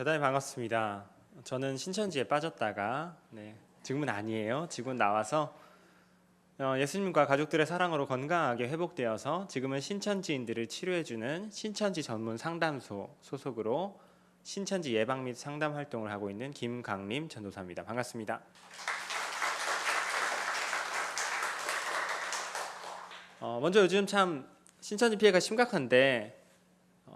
대단히 반갑습니다. 저는 신천지에 빠졌다가 지금은 아니에요. 지금은 나와서 예수님과 가족들의 사랑으로 건강하게 회복되어서 지금은 신천지인들을 치료해주는 신천지 전문 상담소 소속으로 신천지 예방 및 상담 활동을 하고 있는 김강림 전도사입니다. 반갑습니다. 먼저 요즘 참 신천지 피해가 심각한데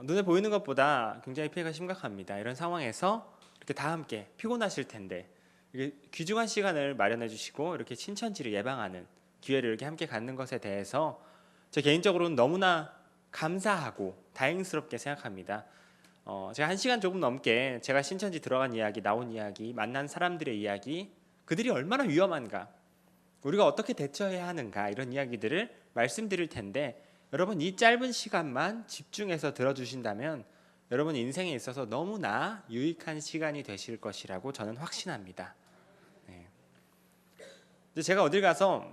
눈에 보이는 것보다 굉장히 피해가 심각합니다. 이런 상황에서 이렇게 다 함께 피곤하실 텐데 이렇게 귀중한 시간을 마련해 주시고 이렇게 신천지를 예방하는 기회를 이렇게 함께 갖는 것에 대해서 저 개인적으로는 너무나 감사하고 다행스럽게 생각합니다. 제가 1시간 조금 넘게 제가 신천지 들어간 이야기, 나온 이야기, 만난 사람들의 이야기, 그들이 얼마나 위험한가, 우리가 어떻게 대처해야 하는가, 이런 이야기들을 말씀드릴 텐데 여러분 이 짧은 시간만 집중해서 들어주신다면 여러분 인생에 있어서 너무나 유익한 시간이 되실 것이라고 저는 확신합니다. 제가 어딜 가서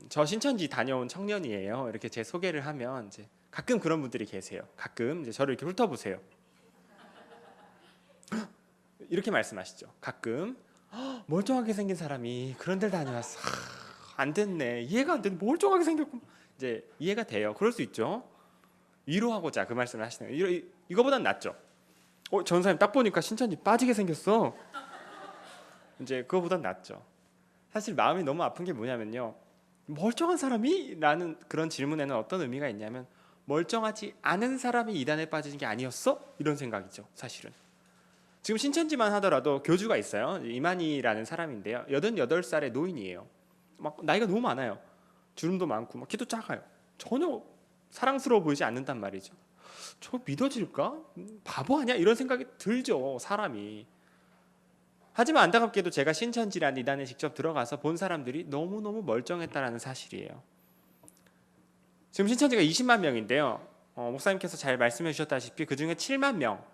저 신천지 다녀온 청년이에요, 이렇게 제 소개를 하면 이제 가끔 그런 분들이 계세요. 가끔 이제 저를 이렇게 훑어보세요. 이렇게 말씀하시죠. 가끔 멀쩡하게 생긴 사람이 그런 데를 다녀왔어. 안 됐네. 이해가 안 되네. 멀쩡하게 생겼고. 이제 이해가 돼요. 그럴 수 있죠. 위로하고자 그 말씀을 하시는 거예요. 이거보단 낫죠. 전사님 딱 보니까 신천지 빠지게 생겼어. 이제 그거보단 낫죠. 사실 마음이 너무 아픈 게 뭐냐면요, 멀쩡한 사람이? 라는 그런 질문에는 어떤 의미가 있냐면 멀쩡하지 않은 사람이 이단에 빠지는 게 아니었어? 이런 생각이죠. 사실은 지금 신천지만 하더라도 교주가 있어요. 이만희라는 사람인데요, 88살의 노인이에요. 막 나이가 너무 많아요. 주름도 많고 막 키도 작아요. 전혀 사랑스러워 보이지 않는단 말이죠. 저 믿어질까? 바보 아니야? 이런 생각이 들죠, 사람이. 하지만 안타깝게도 제가 신천지라는 이단에 직접 들어가서 본 사람들이 너무너무 멀쩡했다라는 사실이에요. 지금 신천지가 20만 명인데요. 목사님께서 잘 말씀해 주셨다시피 그 중에 7만 명,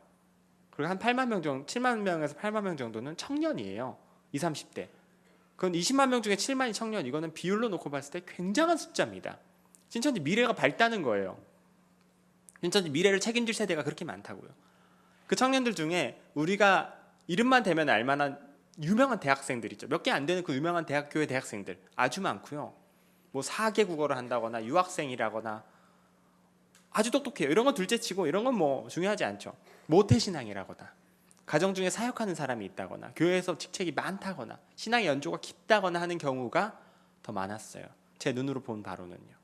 그리고 한 8만 명 정도, 7만 명에서 8만 명 정도는 청년이에요. 20, 30대. 그건 20만 명 중에 7만이 청년, 이거는 비율로 놓고 봤을 때 굉장한 숫자입니다. 신천지 미래가 밝다는 거예요. 신천지 미래를 책임질 세대가 그렇게 많다고요. 그 청년들 중에 우리가 이름만 대면 알만한 유명한 대학생들 있죠. 몇 개 안 되는 그 유명한 대학교의 대학생들 아주 많고요. 뭐 4개 국어를 한다거나 유학생이라거나 아주 똑똑해요. 이런 건 둘째치고 이런 건 뭐 중요하지 않죠. 모태신앙이라거나 가정 중에 사역하는 사람이 있다거나 교회에서 직책이 많다거나 신앙의 연조가 깊다거나 하는 경우가 더 많았어요. 제 눈으로 본 바로는요.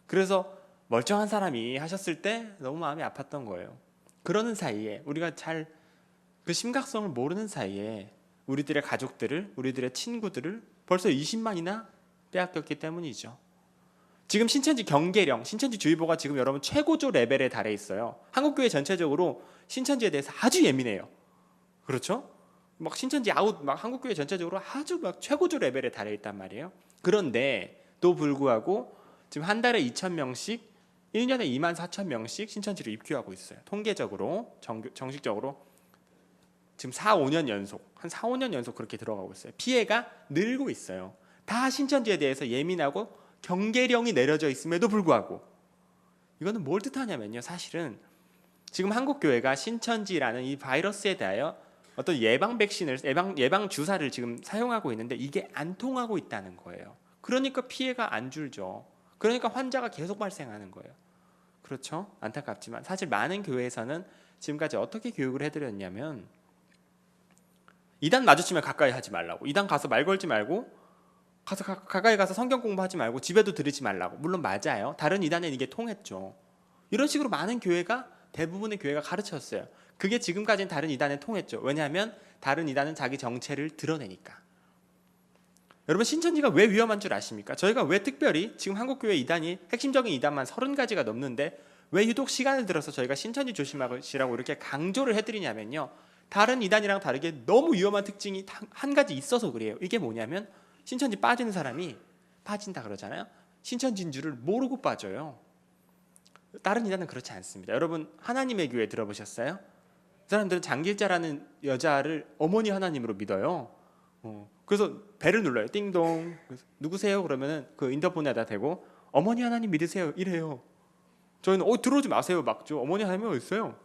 그래서 멀쩡한 사람이 하셨을 때 너무 마음이 아팠던 거예요. 그러는 사이에 우리가 잘 그 심각성을 모르는 사이에 우리들의 가족들을, 우리들의 친구들을 벌써 20만이나 빼앗겼기 때문이죠. 지금 신천지 경계령, 신천지 주의보가 지금 여러분 최고조 레벨에 달해 있어요. 한국교회 전체적으로 신천지에 대해서 아주 예민해요. 그렇죠? 막 신천지 아웃, 막 한국교회 전체적으로 아주 막 최고조 레벨에 달해 있단 말이에요. 그런데 또 불구하고 지금 한 달에 2,000명씩, 1년에 24,000명씩 신천지를 입교하고 있어요. 통계적으로, 정식적으로 지금 4, 5년 연속, 한 4, 5년 연속 그렇게 들어가고 있어요. 피해가 늘고 있어요. 다 신천지에 대해서 예민하고 경계령이 내려져 있음에도 불구하고. 이거는 뭘 뜻하냐면요, 사실은 지금 한국교회가 신천지라는 이 바이러스에 대하여 어떤 예방 백신을, 예방 주사를 지금 사용하고 있는데 이게 안 통하고 있다는 거예요. 그러니까 피해가 안 줄죠. 그러니까 환자가 계속 발생하는 거예요. 그렇죠? 안타깝지만 사실 많은 교회에서는 지금까지 어떻게 교육을 해드렸냐면 이단 마주치면 가까이 하지 말라고, 이단 가서 말 걸지 말고, 가까이 가서 성경 공부하지 말고, 집에도 들이지 말라고. 물론 맞아요. 다른 이단엔 이게 통했죠. 이런 식으로 많은 교회가, 대부분의 교회가 가르쳤어요. 그게 지금까지는 다른 이단에 통했죠. 왜냐하면 다른 이단은 자기 정체를 드러내니까. 여러분 신천지가 왜 위험한 줄 아십니까? 저희가 왜 특별히 지금 한국교회 이단이 핵심적인 이단만 30가지가 넘는데 왜 유독 시간을 들어서 저희가 신천지 조심하시라고 이렇게 강조를 해드리냐면요, 다른 이단이랑 다르게 너무 위험한 특징이 한 가지 있어서 그래요. 이게 뭐냐면 신천지 빠지는 사람이, 빠진다 그러잖아요, 신천지인 줄을 모르고 빠져요. 다른 이단은 그렇지 않습니다. 여러분 하나님의 교회 들어보셨어요? 그 사람들은 장길자라는 여자를 어머니 하나님으로 믿어요. 그래서 벨을 눌러요. 띵동. 누구세요? 그러면은 그 인터폰에다 대고 어머니 하나님 믿으세요 이래요. 저희는 들어오지 마세요 막죠. 어머니 하나님이 어디 있어요?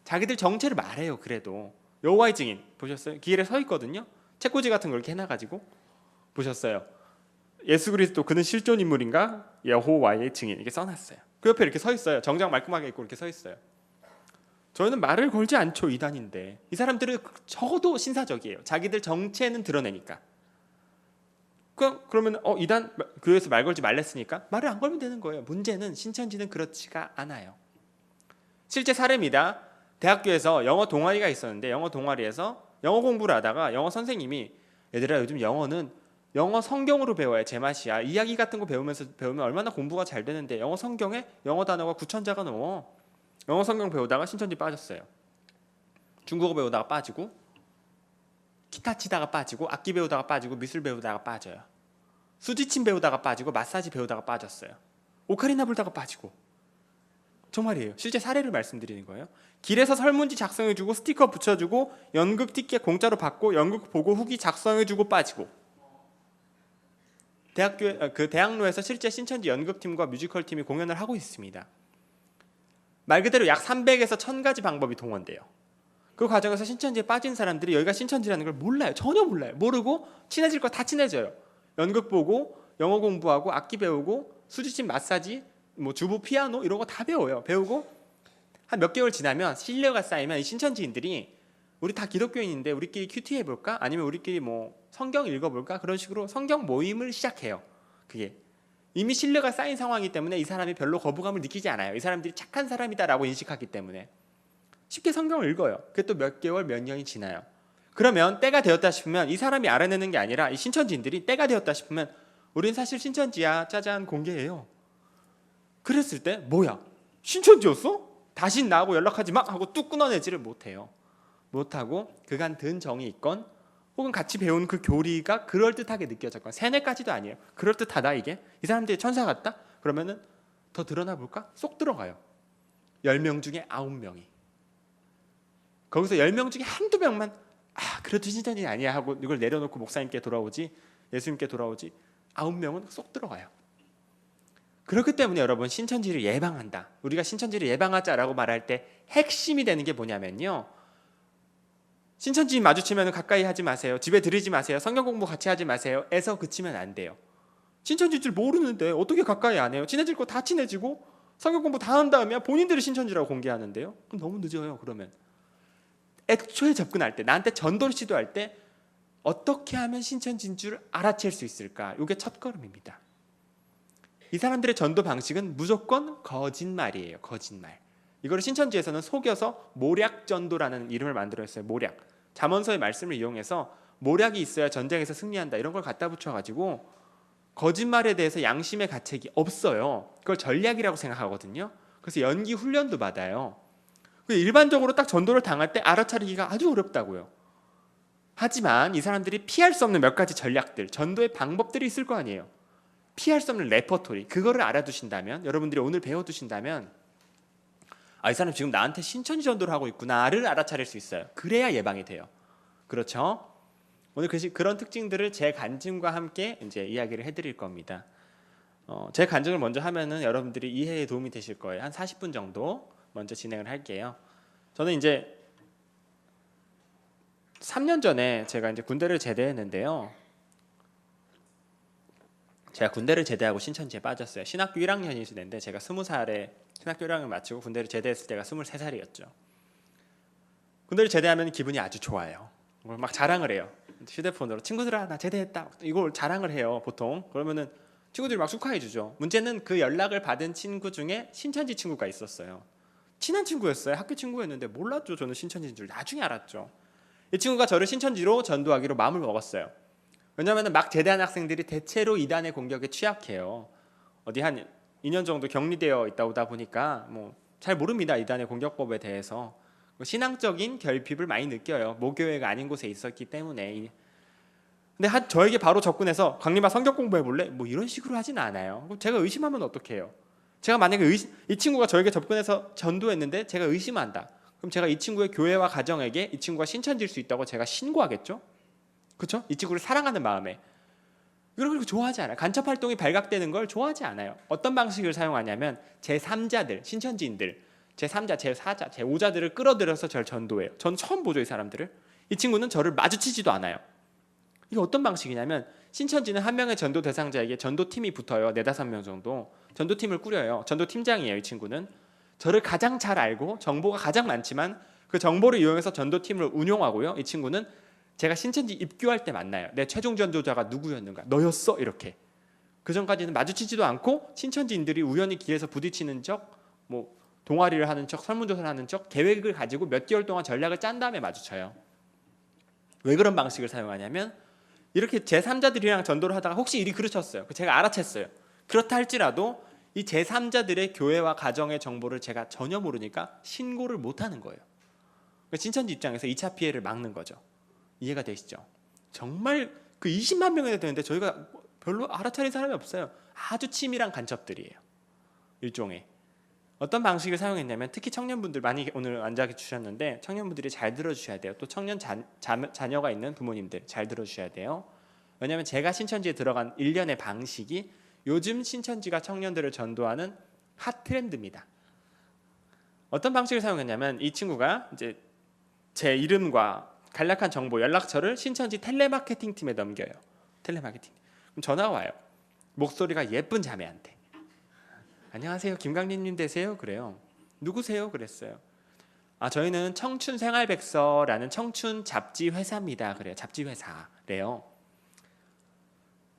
자기들 정체를 말해요. 그래도 여호와의 증인 보셨어요? 길에 서 있거든요. 책꽂이 같은 걸 이렇게 해놔가지고 보셨어요? 예수 그리스도 그는 실존 인물인가? 여호와의 증인 이렇게 써놨어요. 그 옆에 이렇게 서 있어요. 정장 말끔하게 입고 이렇게 서 있어요. 저희는 말을 걸지 않죠. 이단인데 이 사람들은 적어도 신사적이에요. 자기들 정체는 드러내니까. 그러면 이단 교회에서 말 걸지 말랬으니까 말을 안 걸면 되는 거예요. 문제는 신천지는 그렇지가 않아요. 실제 사례입니다. 대학교에서 영어 동아리가 있었는데 영어 동아리에서 영어 공부를 하다가 영어 선생님이 얘들아 요즘 영어는 영어 성경으로 배워야 제맛이야. 이야기 같은 거 배우면 얼마나 공부가 잘 되는데 영어 성경에 영어 단어가 9,000자가 넘어. 영어 성경 배우다가 신천지 빠졌어요. 중국어 배우다가 빠지고 기타 치다가 빠지고 악기 배우다가 빠지고 미술 배우다가 빠져요. 수지침 배우다가 빠지고 마사지 배우다가 빠졌어요. 오카리나 불다가 빠지고. 정말이에요. 실제 사례를 말씀드리는 거예요. 길에서 설문지 작성해주고 스티커 붙여주고 연극 티켓 공짜로 받고 연극 보고 후기 작성해주고 빠지고. 대학로에서 실제 신천지 연극팀과 뮤지컬팀이 공연을 하고 있습니다. 말 그대로 약 300에서 1000가지 방법이 동원돼요. 그 과정에서 신천지에 빠진 사람들이 여기가 신천지라는 걸 몰라요. 전혀 몰라요. 모르고 친해질 거 다 친해져요. 연극 보고 영어 공부하고 악기 배우고 수지침 마사지 뭐 주부 피아노 이런 거 다 배워요. 배우고 한 몇 개월 지나면 신뢰가 쌓이면 이 신천지인들이 우리 다 기독교인인데 우리끼리 큐티 해볼까? 아니면 우리끼리 뭐 성경 읽어볼까? 그런 식으로 성경 모임을 시작해요. 그게 이미 신뢰가 쌓인 상황이기 때문에 이 사람이 별로 거부감을 느끼지 않아요. 이 사람들이 착한 사람이다라고 인식하기 때문에 쉽게 성경을 읽어요. 그게 또 몇 개월 몇 년이 지나요. 그러면 때가 되었다 싶으면 이 사람이 알아내는 게 아니라 이 신천지인들이 때가 되었다 싶으면 우린 사실 신천지야. 짜잔 공개해요. 그랬을 때 뭐야? 신천지였어? 다시 나하고 연락하지 마 하고 뚝 끊어내지를 못해요. 못하고 그간 든 정이 있건 혹은 같이 배운 그 교리가 그럴듯하게 느껴졌건 세뇌까지도 아니에요. 그럴듯하다 이게? 이 사람들이 천사 같다? 그러면은 더 드러나 볼까? 쏙 들어가요. 10명 중에 9명이. 거기서 10명 중에 한두 명만 그래도 신천지 아니야 하고 이걸 내려놓고 목사님께 돌아오지 예수님께 돌아오지 9명은 쏙 들어가요. 그렇기 때문에 여러분 신천지를 예방한다. 우리가 신천지를 예방하자라고 말할 때 핵심이 되는 게 뭐냐면요. 신천지 마주치면 가까이 하지 마세요. 집에 들이지 마세요. 성경 공부 같이 하지 마세요. 에서 그치면 안 돼요. 신천지인 줄 모르는데 어떻게 가까이 안 해요? 친해질 거 다 친해지고 성경 공부 다 한 다음에 본인들이 신천지라고 공개하는데요. 그럼 너무 늦어요. 그러면 애초에 접근할 때 나한테 전도를 시도할 때 어떻게 하면 신천지인 줄 알아챌 수 있을까? 이게 첫걸음입니다. 이 사람들의 전도 방식은 무조건 거짓말이에요. 거짓말. 이거를 신천지에서는 속여서 모략전도라는 이름을 만들었어요. 모략. 잠언서의 말씀을 이용해서 모략이 있어야 전쟁에서 승리한다 이런 걸 갖다 붙여가지고 거짓말에 대해서 양심의 가책이 없어요. 그걸 전략이라고 생각하거든요. 그래서 연기 훈련도 받아요. 일반적으로 딱 전도를 당할 때 알아차리기가 아주 어렵다고요. 하지만 이 사람들이 피할 수 없는 몇 가지 전략들, 전도의 방법들이 있을 거 아니에요. 피할 수 없는 레퍼토리, 그거를 알아두신다면 여러분들이 오늘 배워두신다면 이 사람 지금 나한테 신천지 전도를 하고 있구나를 알아차릴 수 있어요. 그래야 예방이 돼요. 그렇죠? 오늘 그런 특징들을 제 간증과 함께 이제 이야기를 해드릴 겁니다. 제 간증을 먼저 하면은 여러분들이 이해에 도움이 되실 거예요. 한 40분 정도 먼저 진행을 할게요. 저는 이제 3년 전에 제가 이제 군대를 제대했는데요. 제가 군대를 제대하고 신천지에 빠졌어요. 신학교 1학년이 됐는데 제가 20살에 신학교 1학년 마치고 군대를 제대했을 때가 23살이었죠. 군대를 제대하면 기분이 아주 좋아요. 막 자랑을 해요. 휴대폰으로 친구들아 나 제대했다 이걸 자랑을 해요. 보통 그러면은 친구들이 막 축하해 주죠. 문제는 그 연락을 받은 친구 중에 신천지 친구가 있었어요. 친한 친구였어요. 학교 친구였는데 몰랐죠. 저는 신천지인 줄 나중에 알았죠. 이 친구가 저를 신천지로 전도하기로 마음을 먹었어요. 왜냐하면 막 제대한 학생들이 대체로 이단의 공격에 취약해요. 어디 한 2년 정도 격리되어 있다 오다 보니까 뭐 잘 모릅니다. 이단의 공격법에 대해서. 신앙적인 결핍을 많이 느껴요. 모교회가 아닌 곳에 있었기 때문에. 근데 저에게 바로 접근해서 강림아 성경 공부해 볼래? 뭐 이런 식으로 하진 않아요. 그럼 제가 의심하면 어떡해요? 제가 만약에 이 친구가 저에게 접근해서 전도했는데 제가 의심한다. 그럼 제가 이 친구의 교회와 가정에게 이 친구가 신천지일 수 있다고 제가 신고하겠죠? 그렇죠? 이 친구를 사랑하는 마음에. 이런 걸 좋아하지 않아요. 간첩 활동이 발각되는 걸 좋아하지 않아요. 어떤 방식을 사용하냐면 제3자들, 신천지인들, 제3자, 제4자, 제5자들을 끌어들여서 저를 전도해요. 전 처음 보죠, 이 사람들을. 이 친구는 저를 마주치지도 않아요. 이게 어떤 방식이냐면 신천지는 한 명의 전도 대상자에게 전도팀이 붙어요. 4-5명 정도. 전도팀을 꾸려요. 전도팀장이에요, 이 친구는. 저를 가장 잘 알고 정보가 가장 많지만 그 정보를 이용해서 전도팀을 운용하고요. 이 친구는 제가 신천지 입교할 때 만나요. 내 최종 전도자가 누구였는가? 너였어? 이렇게. 그 전까지는 마주치지도 않고 신천지인들이 우연히 길에서 부딪히는 척, 뭐 동아리를 하는 척, 설문조사를 하는 척, 계획을 가지고 몇 개월 동안 전략을 짠 다음에 마주쳐요. 왜 그런 방식을 사용하냐면 이렇게 제3자들이랑 전도를 하다가 혹시 일이 그르쳤어요. 제가 알아챘어요. 그렇다 할지라도 이 제3자들의 교회와 가정의 정보를 제가 전혀 모르니까 신고를 못하는 거예요. 신천지 입장에서 2차 피해를 막는 거죠. 이해가 되시죠? 정말 그 20만 명이나 되는데 저희가 별로 알아차린 사람이 없어요. 아주 치밀한 간첩들이에요. 일종의. 어떤 방식을 사용했냐면 특히 청년분들 많이 오늘 앉아 주셨는데 청년분들이 잘 들어주셔야 돼요. 또 청년 자녀가 있는 부모님들 잘 들어주셔야 돼요. 왜냐하면 제가 신천지에 들어간 일련의 방식이 요즘 신천지가 청년들을 전도하는 핫 트렌드입니다. 어떤 방식을 사용했냐면 이 친구가 이제 제 이름과 간략한 정보, 연락처를 신천지 텔레마케팅 팀에 넘겨요. 텔레마케팅. 그럼 전화가 와요. 목소리가 예쁜 자매한테. 안녕하세요, 김강림님 되세요? 그래요. 누구세요? 그랬어요. 저희는 청춘생활백서라는 청춘 잡지 회사입니다. 그래요. 잡지 회사래요.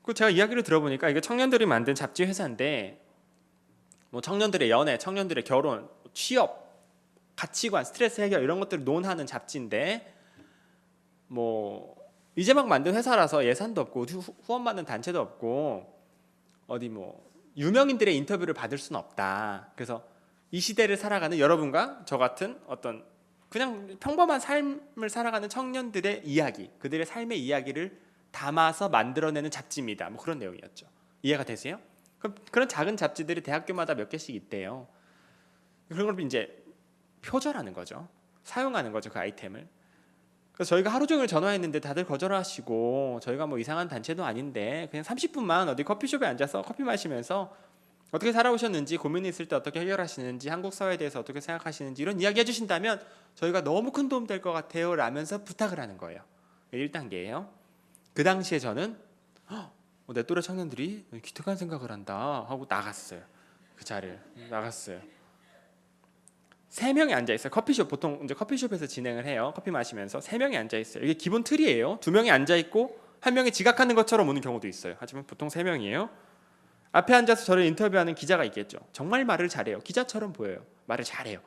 그 제가 이야기를 들어보니까 이게 청년들이 만든 잡지 회사인데 뭐 청년들의 연애, 청년들의 결혼, 취업, 가치관, 스트레스 해결 이런 것들을 논하는 잡지인데 뭐 이제 막 만든 회사라서 예산도 없고 후원 받는 단체도 없고 어디 뭐 유명인들의 인터뷰를 받을 수는 없다. 그래서 이 시대를 살아가는 여러분과 저 같은 어떤 그냥 평범한 삶을 살아가는 청년들의 이야기, 그들의 삶의 이야기를 담아서 만들어내는 잡지입니다. 뭐 그런 내용이었죠. 이해가 되세요? 그럼 그런 작은 잡지들이 대학교마다 몇 개씩 있대요. 그런 걸 이제 표절하는 거죠. 사용하는 거죠, 그 아이템을. 그래서 저희가 하루 종일 전화했는데 다들 거절하시고 저희가 뭐 이상한 단체도 아닌데 그냥 30분만 어디 커피숍에 앉아서 커피 마시면서 어떻게 살아오셨는지, 고민이 있을 때 어떻게 해결하시는지, 한국 사회에 대해서 어떻게 생각하시는지 이런 이야기 해주신다면 저희가 너무 큰 도움 될 것 같아요 라면서 부탁을 하는 거예요. 1단계예요. 그 당시에 저는 내 또래 청년들이 기특한 생각을 한다 하고 나갔어요. 그 자리를 나갔어요. 3명이 앉아있어요. 커피숍, 보통 이제 커피숍에서 진행을 해요. 커피 마시면서 3명이 앉아있어요. 이게 기본 틀이에요. 2명이 앉아있고 1명이 지각하는 것처럼 오는 경우도 있어요. 하지만 보통 3명이에요. 앞에 앉아서 저를 인터뷰하는 기자가 있겠죠. 정말 말을 잘해요. 기자처럼 보여요. 말을 잘해요.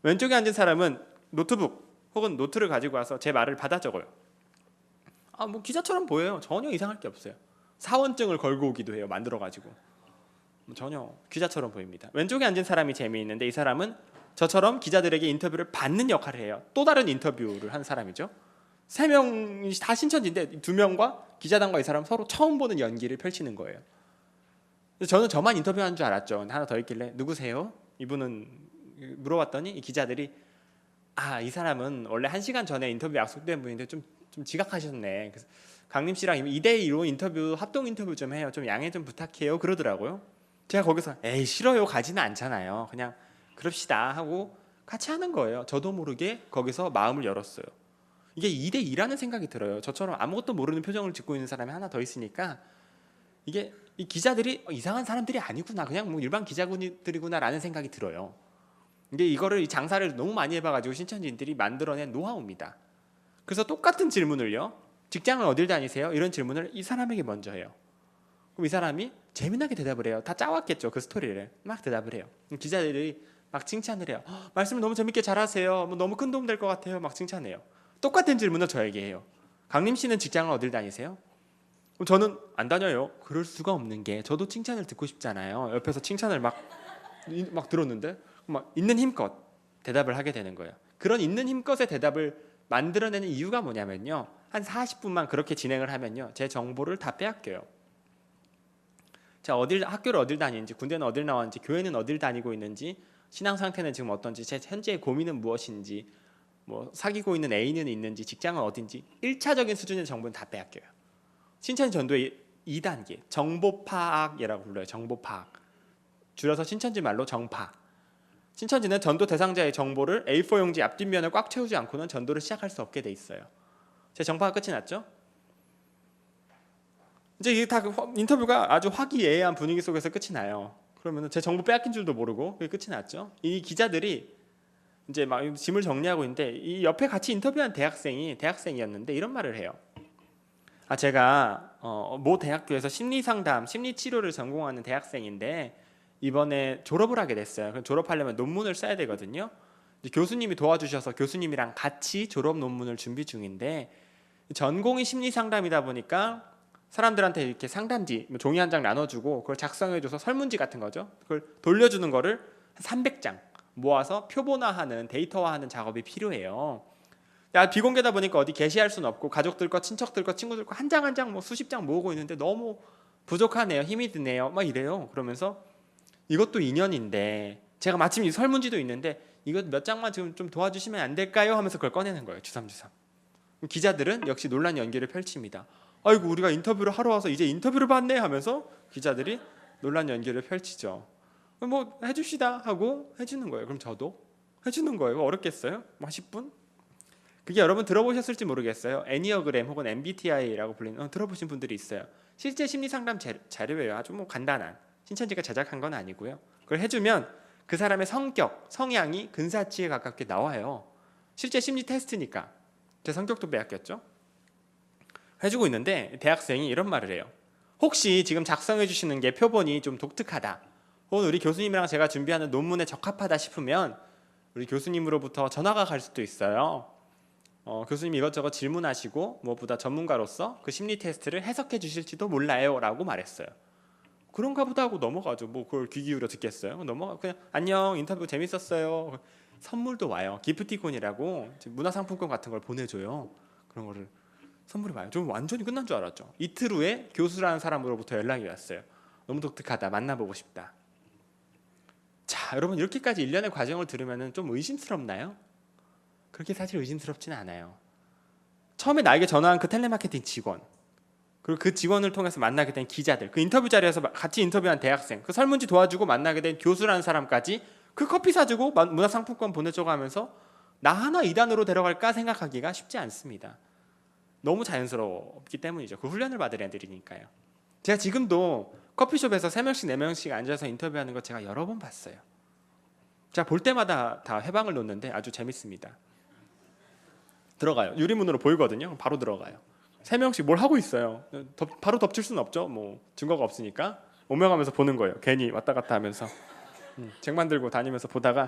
왼쪽에 앉은 사람은 노트북 혹은 노트를 가지고 와서 제 말을 받아 적어요. 뭐 기자처럼 보여요. 전혀 이상할 게 없어요. 사원증을 걸고 오기도 해요. 만들어가지고. 전혀 기자처럼 보입니다. 왼쪽에 앉은 사람이 재미있는데 이 사람은 저처럼 기자들에게 인터뷰를 받는 역할을 해요. 또 다른 인터뷰를 한 사람이죠. 3명이 다 신천지인데 2명과 기자단과 이 사람 서로 처음 보는 연기를 펼치는 거예요. 저는 저만 인터뷰하는 줄 알았죠. 하나 더 있길래 누구세요? 이분은 물어봤더니 이 기자들이 이 사람은 원래 1시간 전에 인터뷰 약속된 분인데 좀 지각하셨네. 그래서 강림 씨랑 2대2로 인터뷰 합동 인터뷰 좀 해요. 좀 양해 좀 부탁해요. 그러더라고요. 제가 거기서 에이 싫어요. 가지는 않잖아요. 그냥 그럽시다 하고 같이 하는 거예요. 저도 모르게 거기서 마음을 열었어요. 이게 2대2라는 생각이 들어요. 저처럼 아무것도 모르는 표정을 짓고 있는 사람이 하나 더 있으니까 이게 이 기자들이 이상한 사람들이 아니구나. 그냥 뭐 일반 기자들이구나라는 생각이 들어요. 이게 이거를 이 장사를 너무 많이 해봐가지고 신천지인들이 만들어낸 노하우입니다. 그래서 똑같은 질문을요. 직장을 어딜 다니세요? 이런 질문을 이 사람에게 먼저 해요. 그럼 이 사람이 재미나게 대답을 해요. 다 짜왔겠죠. 그 스토리를. 막 대답을 해요. 기자들이 막 칭찬을 해요. 말씀을 너무 재밌게 잘하세요. 뭐 너무 큰 도움 될 것 같아요. 막 칭찬해요. 똑같은 질문을 저에게 해요. 강림 씨는 직장을 어딜 다니세요? 그럼 저는 안 다녀요. 그럴 수가 없는 게 저도 칭찬을 듣고 싶잖아요. 옆에서 칭찬을 막 들었는데 막 있는 힘껏 대답을 하게 되는 거예요. 그런 있는 힘껏의 대답을 만들어내는 이유가 뭐냐면요. 한 40분만 그렇게 진행을 하면요. 제 정보를 다 빼앗겨요. 제가 학교를 어딜 다니는지, 군대는 어딜 나왔는지, 교회는 어딜 다니고 있는지, 신앙 상태는 지금 어떤지, 제 현재의 고민은 무엇인지, 뭐 사귀고 있는 애인은 있는지, 직장은 어딘지 1차적인 수준의 정보는 다 빼앗겨요. 신천지 전도의 2단계 정보 파악이라고 불러요. 정보 파악. 줄여서 신천지 말로 정파. 신천지는 전도 대상자의 정보를 A4 용지 앞뒷면을 꽉 채우지 않고는 전도를 시작할 수 없게 돼 있어요. 제 정파가 끝이 났죠? 이제 이게 다 인터뷰가 아주 화기애애한 분위기 속에서 끝이 나요. 그러면 제 정보 빼앗긴 줄도 모르고 그게 끝이 났죠. 이 기자들이 이제 막 짐을 정리하고 있는데 이 옆에 같이 인터뷰한 대학생이었는데 이런 말을 해요. 제가 모 대학교에서 심리상담, 심리치료를 전공하는 대학생인데 이번에 졸업을 하게 됐어요. 졸업하려면 논문을 써야 되거든요. 교수님이 도와주셔서 교수님이랑 같이 졸업 논문을 준비 중인데 전공이 심리상담이다 보니까 사람들한테 이렇게 상담지 종이 한 장 나눠주고 그걸 작성해줘서 설문지 같은 거죠. 그걸 돌려주는 거를 300장 모아서 표본화하는 데이터화하는 작업이 필요해요. 비공개다 보니까 어디 게시할 수는 없고 가족들 거, 친척들 거, 친구들 거 한 장 한 장 뭐 수십 장 모으고 있는데 너무 부족하네요. 힘이 드네요. 막 이래요. 그러면서 이것도 인연인데 제가 마침 이 설문지도 있는데 이거 몇 장만 지금 좀 도와주시면 안 될까요? 하면서 그걸 꺼내는 거예요. 주섬주섬. 기자들은 역시 논란 연기를 펼칩니다. 아이고 우리가 인터뷰를 하러 와서 이제 인터뷰를 받네 하면서 기자들이 논란 연기를 펼치죠. 뭐 해줍시다 하고 해주는 거예요. 그럼 저도 해주는 거예요. 어렵겠어요? 뭐 10분? 그게 여러분 들어보셨을지 모르겠어요. 애니어그램 혹은 MBTI라고 불리는 들어보신 분들이 있어요. 실제 심리 상담 자료예요. 아주 뭐 간단한 신천지가 제작한 건 아니고요. 그걸 해주면 그 사람의 성격, 성향이 근사치에 가깝게 나와요. 실제 심리 테스트니까 제 성격도 빼앗겼죠. 해주고 있는데 대학생이 이런 말을 해요. 혹시 지금 작성해 주시는 게 표본이 좀 독특하다 혹은 우리 교수님이랑 제가 준비하는 논문에 적합하다 싶으면 우리 교수님으로부터 전화가 갈 수도 있어요. 교수님 이것저것 질문하시고 무엇보다 전문가로서 그 심리 테스트를 해석해 주실지도 몰라요 라고 말했어요. 그런가 보다 하고 넘어가죠. 뭐 그걸 귀 기울여 듣겠어요. 넘어가 그냥 안녕 인터뷰 재밌었어요. 선물도 와요. 기프티콘이라고 문화상품권 같은 걸 보내줘요. 그런 거를 선물이 와요. 좀 완전히 끝난 줄 알았죠. 이틀 후에 교수라는 사람으로부터 연락이 왔어요. 너무 독특하다. 만나보고 싶다. 자, 여러분 이렇게까지 일련의 과정을 들으면 좀 의심스럽나요? 그렇게 사실 의심스럽지는 않아요. 처음에 나에게 전화한 그 텔레마케팅 직원 그리고 그 직원을 통해서 만나게 된 기자들 그 인터뷰 자리에서 같이 인터뷰한 대학생 그 설문지 도와주고 만나게 된 교수라는 사람까지 그 커피 사주고 문화상품권 보내줘가 하면서 나 하나 이단으로 데려갈까 생각하기가 쉽지 않습니다. 너무 자연스럽기 때문이죠. 그 훈련을 받을 애들이니까요. 제가 지금도 커피숍에서 3명씩 4명씩 앉아서 인터뷰하는 거 제가 여러 번 봤어요. 제가 볼 때마다 다 해방을 놓는데 아주 재밌습니다. 들어가요. 유리문으로 보이거든요. 바로 들어가요. 3명씩 뭘 하고 있어요. 바로 덮칠 수는 없죠. 뭐 증거가 없으니까 오명하면서 보는 거예요. 괜히 왔다 갔다 하면서 책 만들고 다니면서 보다가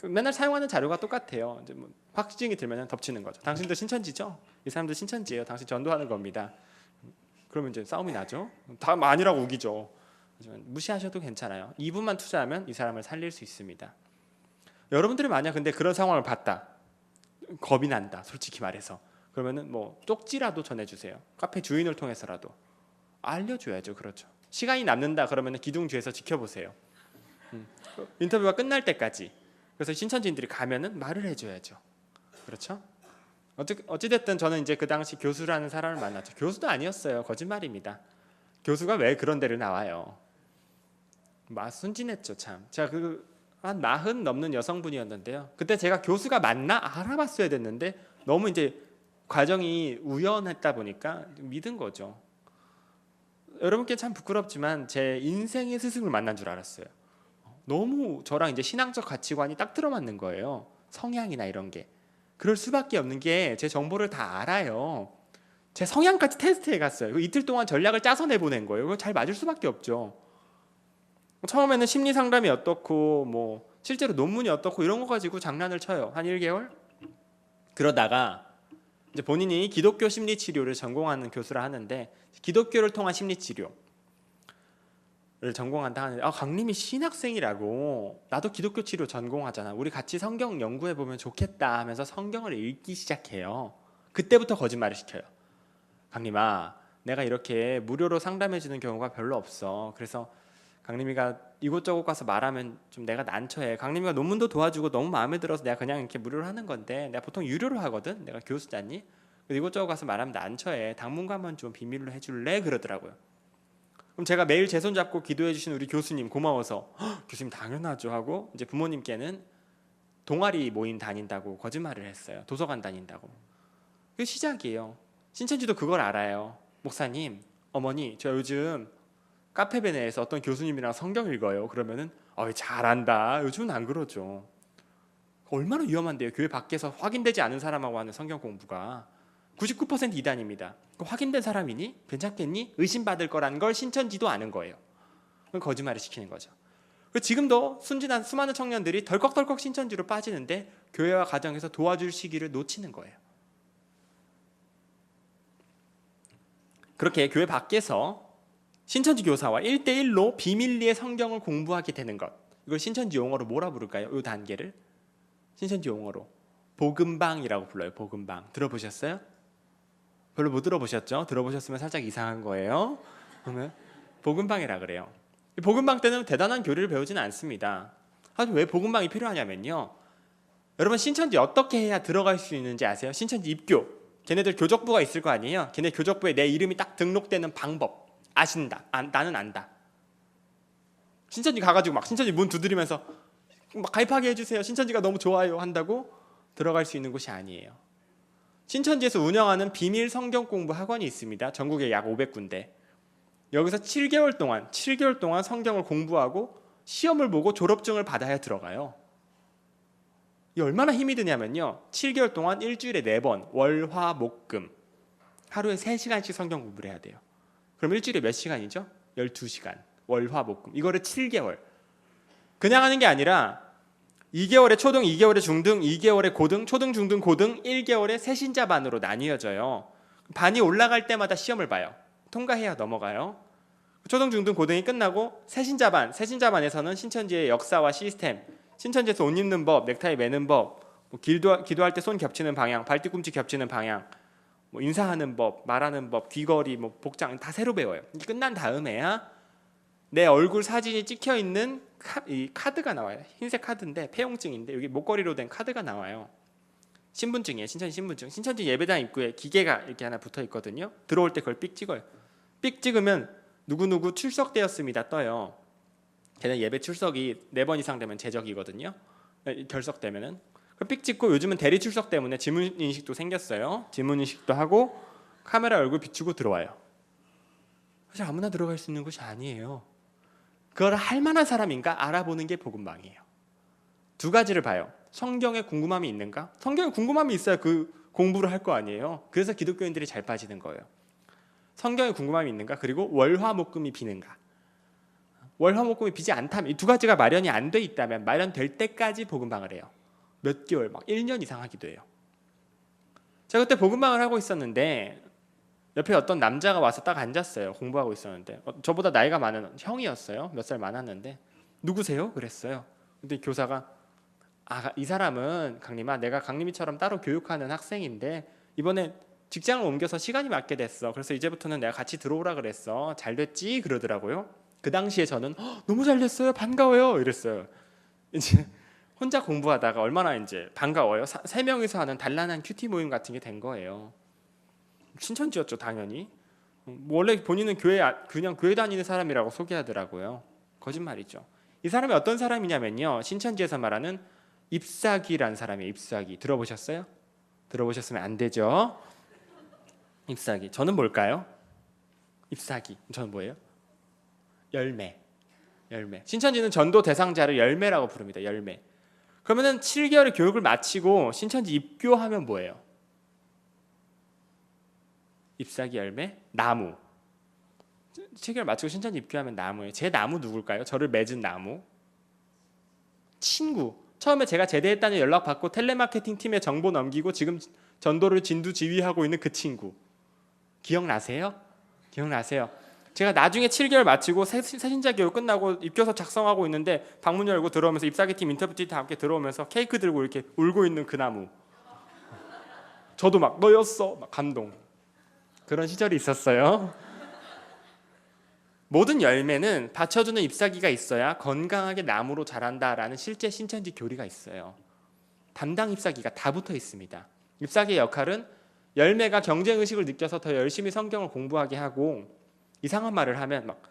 맨날 사용하는 자료가 똑같아요. 이제 뭐 확증이 들면 덮치는 거죠. 당신도 신천지죠? 이 사람도 신천지예요. 당신 전도하는 겁니다. 그러면 이제 싸움이 나죠. 다 아니라고 우기죠. 하지만 무시하셔도 괜찮아요. 2분만 투자하면 이 사람을 살릴 수 있습니다. 여러분들이 만약 근데 그런 상황을 봤다. 겁이 난다. 솔직히 말해서. 그러면은 뭐 쪽지라도 전해주세요. 카페 주인을 통해서라도 알려줘야죠. 그렇죠. 시간이 남는다 그러면은 기둥 뒤에서 지켜보세요. 인터뷰가 끝날 때까지. 그래서 신천지인들이 가면은 말을 해줘야죠. 그렇죠? 어찌됐든 저는 이제 그 당시 교수라는 사람을 만났죠. 교수도 아니었어요. 거짓말입니다. 교수가 왜 그런 데를 나와요? 순진했죠 참. 제가 한 40 넘는 여성분이었는데요. 그때 제가 교수가 맞나 알아봤어야 됐는데 너무 이제 과정이 우연했다 보니까 믿은 거죠. 여러분께 참 부끄럽지만 제 인생의 스승을 만난 줄 알았어요. 너무 저랑 이제 신앙적 가치관이 딱 들어맞는 거예요. 성향이나 이런 게. 그럴 수밖에 없는 게 제 정보를 다 알아요. 제 성향까지 테스트해 갔어요. 이틀 동안 전략을 짜서 내보낸 거예요. 그거 잘 맞을 수밖에 없죠. 처음에는 심리 상담이 어떻고 뭐 실제로 논문이 어떻고 이런 거 가지고 장난을 쳐요. 한 1개월? 그러다가 이제 본인이 기독교 심리 치료를 전공하는 교수라 하는데 기독교를 통한 심리 치료를 전공한다 하는데 강림이 신학생이라고 나도 기독교 치료 전공하잖아. 우리 같이 성경 연구해 보면 좋겠다 하면서 성경을 읽기 시작해요. 그때부터 거짓말을 시켜요. 강림아, 내가 이렇게 무료로 상담해 주는 경우가 별로 없어. 그래서 강림이가 이곳저곳 가서 말하면 좀 내가 난처해. 강림이가 논문도 도와주고 너무 마음에 들어서 내가 그냥 이렇게 무료로 하는 건데 내가 보통 유료로 하거든. 내가 교수잖니. 이곳저곳 가서 말하면 난처해. 당분간만 좀 비밀로 해줄래? 그러더라고요. 그럼 제가 매일 제 손 잡고 기도해 주신 우리 교수님 고마워서 교수님 당연하죠 하고 이제 부모님께는 동아리 모임 다닌다고 거짓말을 했어요. 도서관 다닌다고. 그게 시작이에요. 신천지도 그걸 알아요. 목사님, 어머니, 저 요즘 카페베네에서 어떤 교수님이랑 성경 읽어요. 그러면은 잘한다. 요즘은 안 그러죠. 얼마나 위험한데요. 교회 밖에서 확인되지 않은 사람하고 하는 성경 공부가 99% 이단입니다. 확인된 사람이니? 괜찮겠니? 의심받을 거란 걸 신천지도 아는 거예요. 그건 거짓말을 시키는 거죠. 지금도 순진한 수많은 청년들이 덜컥덜컥 신천지로 빠지는데 교회와 가정에서 도와줄 시기를 놓치는 거예요. 그렇게 교회 밖에서 신천지 교사와 1대1로 비밀리에 성경을 공부하게 되는 것, 이걸 신천지 용어로 뭐라 부를까요? 이 단계를 신천지 용어로 복음방이라고 불러요. 복음방. 들어보셨어요? 별로 못 들어보셨죠? 들어보셨으면 살짝 이상한 거예요. 그러면 복음방이라 그래요. 복음방 때는 대단한 교리를 배우지는 않습니다. 하지만 왜 복음방이 필요하냐면요, 여러분 신천지 어떻게 해야 들어갈 수 있는지 아세요? 신천지 입교, 걔네들 교적부가 있을 거 아니에요. 걔네 교적부에 내 이름이 딱 등록되는 방법 아신다. 나는 안다. 신천지 가가지고 막 신천지 문 두드리면서 막 가입하게 해주세요, 신천지가 너무 좋아요 한다고 들어갈 수 있는 곳이 아니에요. 신천지에서 운영하는 비밀 성경 공부 학원이 있습니다. 전국에 약 500군데. 여기서 7개월 동안 성경을 공부하고 시험을 보고 졸업증을 받아야 들어가요. 이 얼마나 힘이 드냐면요, 7개월 동안 일주일에 4번 월, 화, 목, 금 하루에 3시간씩 성경 공부를 해야 돼요. 그럼 일주일에 몇 시간이죠? 12시간. 월, 화, 목, 금. 이거를 7개월. 그냥 하는 게 아니라 2개월에 초등, 2개월에 중등, 2개월에 고등, 초등, 중등, 고등, 1개월에 새신자 반으로 나뉘어져요. 반이 올라갈 때마다 시험을 봐요. 통과해야 넘어가요. 초등, 중등, 고등이 끝나고 새신자반에서는 신천지의 역사와 시스템, 신천지에서 옷 입는 법, 넥타이 매는 법, 기도할 때 손 겹치는 방향, 발뒤꿈치 겹치는 방향, 인사하는 법, 말하는 법, 귀걸이, 복장 다 새로 배워요. 끝난 다음에야 내 얼굴 사진이 찍혀 있는 이 카드가 나와요. 흰색 카드인데 폐용증인데 여기 목걸이로 된 카드가 나와요. 신분증이에요. 신천지 신분증. 신천지 예배당 입구에 기계가 이렇게 하나 붙어 있거든요. 들어올 때 그걸 삑 찍어요. 삑 찍으면 누구누구 출석되었습니다 떠요. 걔네 예배 출석이 4번 이상 되면 제적이거든요. 결석되면은 삑 찍고, 요즘은 대리 출석 때문에 지문 인식도 생겼어요. 지문 인식도 하고 카메라 얼굴 비추고 들어와요. 사실 아무나 들어갈 수 있는 곳이 아니에요. 그걸 할 만한 사람인가 알아보는 게 복음방이에요. 2가지를 봐요. 성경에 궁금함이 있는가? 성경에 궁금함이 있어야 그 공부를 할 거 아니에요. 그래서 기독교인들이 잘 빠지는 거예요. 성경에 궁금함이 있는가? 그리고 월화목금이 비는가? 월화목금이 비지 않다면, 이 2가지가 마련이 안 돼 있다면 마련될 때까지 복음방을 해요. 몇 개월, 막 1년 이상 하기도 해요. 제가 그때 복음방을 하고 있었는데 옆에 어떤 남자가 와서 딱 앉았어요. 공부하고 있었는데 저보다 나이가 많은 형이었어요. 몇 살 많았는데 누구세요? 그랬어요. 근데 교사가 이 사람은 강림아, 내가 강림이처럼 따로 교육하는 학생인데 이번에 직장을 옮겨서 시간이 맞게 됐어. 그래서 이제부터는 내가 같이 들어오라 그랬어. 잘 됐지? 그러더라고요. 그 당시에 저는 너무 잘 됐어요. 반가워요. 이랬어요. 이제 혼자 공부하다가 얼마나 이제 반가워요. 3명이서 하는 단란한 큐티 모임 같은 게 된 거예요. 신천지였죠, 당연히. 원래 본인은 그냥 교회 다니는 사람이라고 소개하더라고요. 거짓말이죠. 이 사람이 어떤 사람이냐면요, 신천지에서 말하는 잎사귀라는 사람이에요. 잎사귀. 들어보셨어요? 들어보셨으면 안 되죠. 잎사귀. 저는 뭘까요? 잎사귀. 저는 뭐예요? 열매. 신천지는 전도 대상자를 열매라고 부릅니다. 열매. 그러면은 7개월의 교육을 마치고 신천지 입교하면 뭐예요? 잎사귀, 열매, 나무. 7개월 마치고 신천지 입교하면 나무예요. 제 나무 누굴까요? 저를 맺은 나무. 친구. 처음에 제가 제대했다는 연락 받고 텔레마케팅 팀에 정보 넘기고 지금 전도를 진두지휘하고 있는 그 친구. 기억나세요? 제가 나중에 7개월 마치고 새신자 교육 끝나고 입교서 작성하고 있는데 방문 열고 들어오면서 잎사귀 팀 인터뷰팀 다 함께 들어오면서 케이크 들고 이렇게 울고 있는 그 나무. 저도 막 너였어. 막 감동. 그런 시절이 있었어요. 모든 열매는 받쳐주는 잎사귀가 있어야 건강하게 나무로 자란다라는 실제 신천지 교리가 있어요. 담당 잎사귀가 다 붙어 있습니다. 잎사귀의 역할은 열매가 경쟁의식을 느껴서 더 열심히 성경을 공부하게 하고, 이상한 말을 하면 막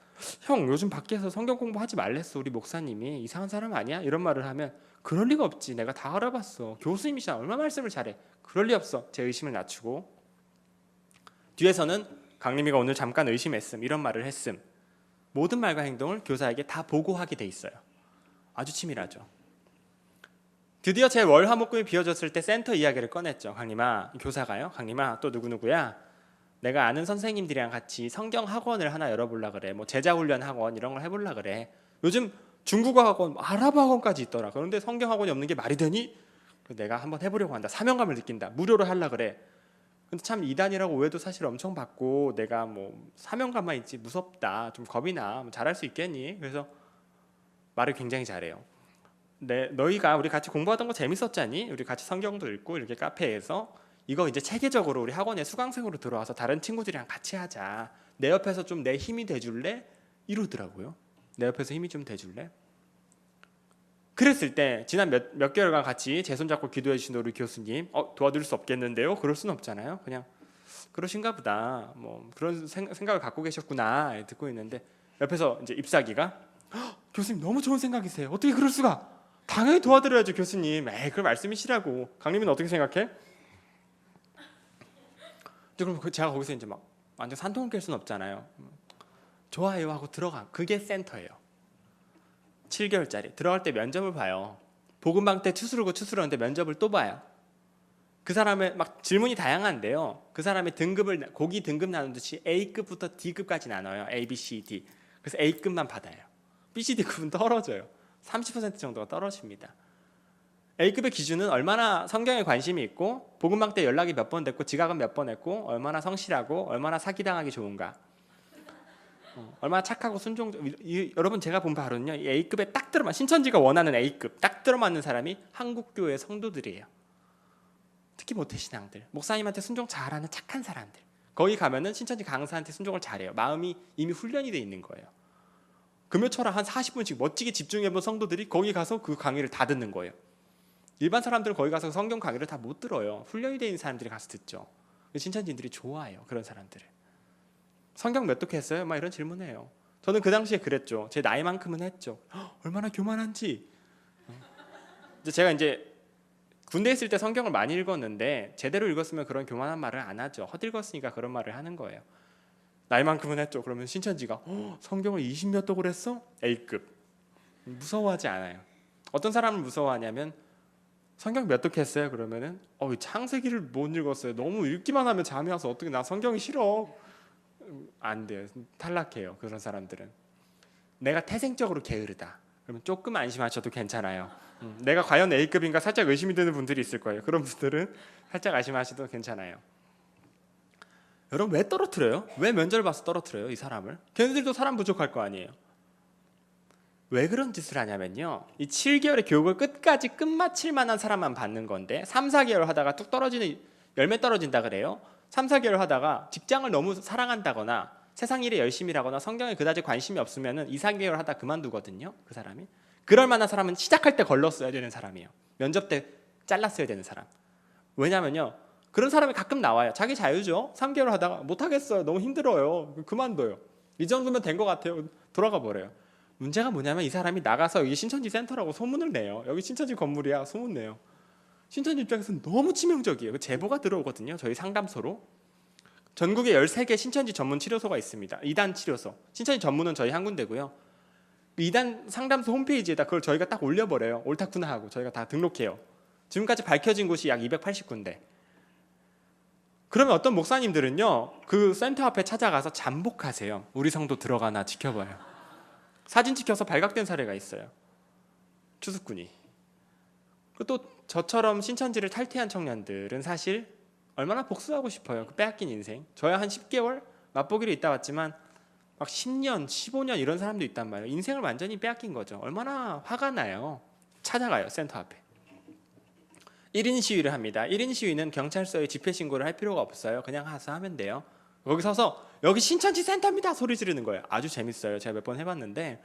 형 요즘 밖에서 성경 공부하지 말랬어 우리 목사님이. 이상한 사람 아니야? 이런 말을 하면 그럴 리가 없지. 내가 다 알아봤어. 교수님이시잖아. 얼마나 말씀을 잘해. 그럴 리 없어. 제 의심을 낮추고 뒤에서는 강림이가 오늘 잠깐 의심했음 이런 말을 했음. 모든 말과 행동을 교사에게 다 보고하게 돼 있어요. 아주 치밀하죠. 드디어 제 월 화목금이 비워졌을 때 센터 이야기를 꺼냈죠. 강림아, 교사가요. 강림아, 또 누구누구야. 내가 아는 선생님들이랑 같이 성경 학원을 하나 열어보려 그래. 뭐 제자 훈련 학원 이런 걸 해보려 그래. 요즘 중국어 학원, 아랍어 학원까지 있더라. 그런데 성경 학원이 없는 게 말이 되니? 내가 한번 해보려고 한다. 사명감을 느낀다. 무료로 하려 그래. 근데 참 이단이라고 오해도 사실 엄청 받고 내가 뭐 사명감만 있지 무섭다. 좀 겁이 나. 뭐 잘할 수 있겠니? 그래서 말을 굉장히 잘해요. 너희가 우리 같이 공부하던 거 재밌었잖니? 우리 같이 성경도 읽고 이렇게 카페에서 이거 이제 체계적으로 우리 학원에 수강생으로 들어와서 다른 친구들이랑 같이 하자. 내 옆에서 좀 내 힘이 돼줄래? 이러더라고요. 내 옆에서 힘이 좀 돼줄래? 그랬을 때 지난 몇 개월간 같이 제 손잡고 기도해 주신 우리 교수님 도와드릴 수 없겠는데요? 그럴 수는 없잖아요. 그냥 그러신가 보다. 뭐 그런 생각을 갖고 계셨구나 듣고 있는데 옆에서 이제 ip사기가 교수님 너무 좋은 생각이세요. 어떻게 그럴 수가? 당연히 도와드려야죠 교수님. 그걸 말씀이시라고. 강림이는 어떻게 생각해? 그럼 제가 거기서 이제 막 완전 산통을 깰 수는 없잖아요. 좋아요 하고 들어가. 그게 센터예요. 7개월짜리 들어갈 때 면접을 봐요. 복음방 때 추스르는데 면접을 또 봐요. 그 사람의 막 질문이 다양한데요. 그 사람의 등급을 고기 등급 나누듯이 A급부터 D급까지 나눠요. A, B, C, D. 그래서 A급만 받아요. B, C, D급은 떨어져요. 30% 정도가 떨어집니다. A급의 기준은 얼마나 성경에 관심이 있고 복음방 때 연락이 몇 번 됐고 지각은 몇 번 했고 얼마나 성실하고 얼마나 사기당하기 좋은가, 얼마나 착하고 순종적. 여러분 제가 본 바로는요, 이 A급에 딱 들어맞는, 신천지가 원하는 A급 딱 들어맞는 사람이 한국교회 성도들이에요. 특히 모태신앙들, 목사님한테 순종 잘하는 착한 사람들. 거기 가면은 신천지 강사한테 순종을 잘해요. 마음이 이미 훈련이 돼 있는 거예요. 금요철학 한 40분씩 멋지게 집중해본 성도들이 거기 가서 그 강의를 다 듣는 거예요. 일반 사람들은 거기 가서 성경 강의를 다 못 들어요. 훈련이 돼 있는 사람들이 가서 듣죠. 신천지인들이 좋아해요. 그런 사람들을. 성경 몇 독 했어요? 막 이런 질문해요. 저는 그 당시에 그랬죠. 제 나이만큼은 했죠. 얼마나 교만한지. 제가 이제 군대 있을 때 성경을 많이 읽었는데 제대로 읽었으면 그런 교만한 말을 안 하죠. 헛읽었으니까 그런 말을 하는 거예요. 나이만큼은 했죠. 그러면 신천지가 성경을 20몇 독을 했어? A급. 무서워하지 않아요. 어떤 사람을 무서워하냐면 성경 몇 독 했어요? 그러면은 창세기를 못 읽었어요. 너무 읽기만 하면 잠이 와서 어떻게, 나 성경이 싫어. 안 돼요. 탈락해요. 그런 사람들은. 내가 태생적으로 게으르다. 그러면 조금 안심하셔도 괜찮아요. 내가 과연 A급인가 살짝 의심이 드는 분들이 있을 거예요. 그런 분들은 살짝 안심하셔도 괜찮아요. 여러분 왜 떨어뜨려요? 왜 면접을 봐서 떨어뜨려요? 이 사람을. 걔네들도 사람 부족할 거 아니에요. 왜 그런 짓을 하냐면요, 이 7개월의 교육을 끝마칠 만한 사람만 받는 건데 3, 4개월 하다가 뚝 떨어지는, 열매 떨어진다 그래요. 3, 4개월 하다가 직장을 너무 사랑한다거나 세상 일에 열심히 일하거나 성경에 그다지 관심이 없으면 2, 4개월 하다 그만두거든요. 그 사람이. 그럴 만한 사람은 시작할 때 걸렀어야 되는 사람이에요. 면접 때 잘랐어야 되는 사람. 왜냐면요, 그런 사람이 가끔 나와요. 자기 자유죠. 3개월 하다가 못하겠어요. 너무 힘들어요. 그만둬요. 이 정도면 된 것 같아요. 돌아가 버려요. 문제가 뭐냐면 이 사람이 나가서 여기 신천지 센터라고 소문을 내요. 여기 신천지 건물이야 소문 내요. 신천지 입장에서는 너무 치명적이에요. 제보가 들어오거든요. 저희 상담소로. 전국에 13개 신천지 전문 치료소가 있습니다. 2단 치료소. 신천지 전문은 저희 한 군데고요. 2단 상담소 홈페이지에다 그걸 저희가 딱 올려버려요. 옳다구나 하고 저희가 다 등록해요. 지금까지 밝혀진 곳이 약 280군데. 그러면 어떤 목사님들은요, 그 센터 앞에 찾아가서 잠복하세요. 우리 성도 들어가나 지켜봐요. 사진 찍혀서 발각된 사례가 있어요. 추수꾼이. 또 저처럼 신천지를 탈퇴한 청년들은 사실 얼마나 복수하고 싶어요. 그 빼앗긴 인생. 저야 한 10개월 맛보기로 있다 왔지만 막 10년, 15년 이런 사람도 있단 말이에요. 인생을 완전히 빼앗긴 거죠. 얼마나 화가 나요. 찾아가요, 센터 앞에. 1인 시위를 합니다. 1인 시위는 경찰서에 집회 신고를 할 필요가 없어요. 그냥 하면 돼요. 거기 서서 여기 신천지 센터입니다 소리 지르는 거예요. 아주 재밌어요. 제가 몇 번 해봤는데.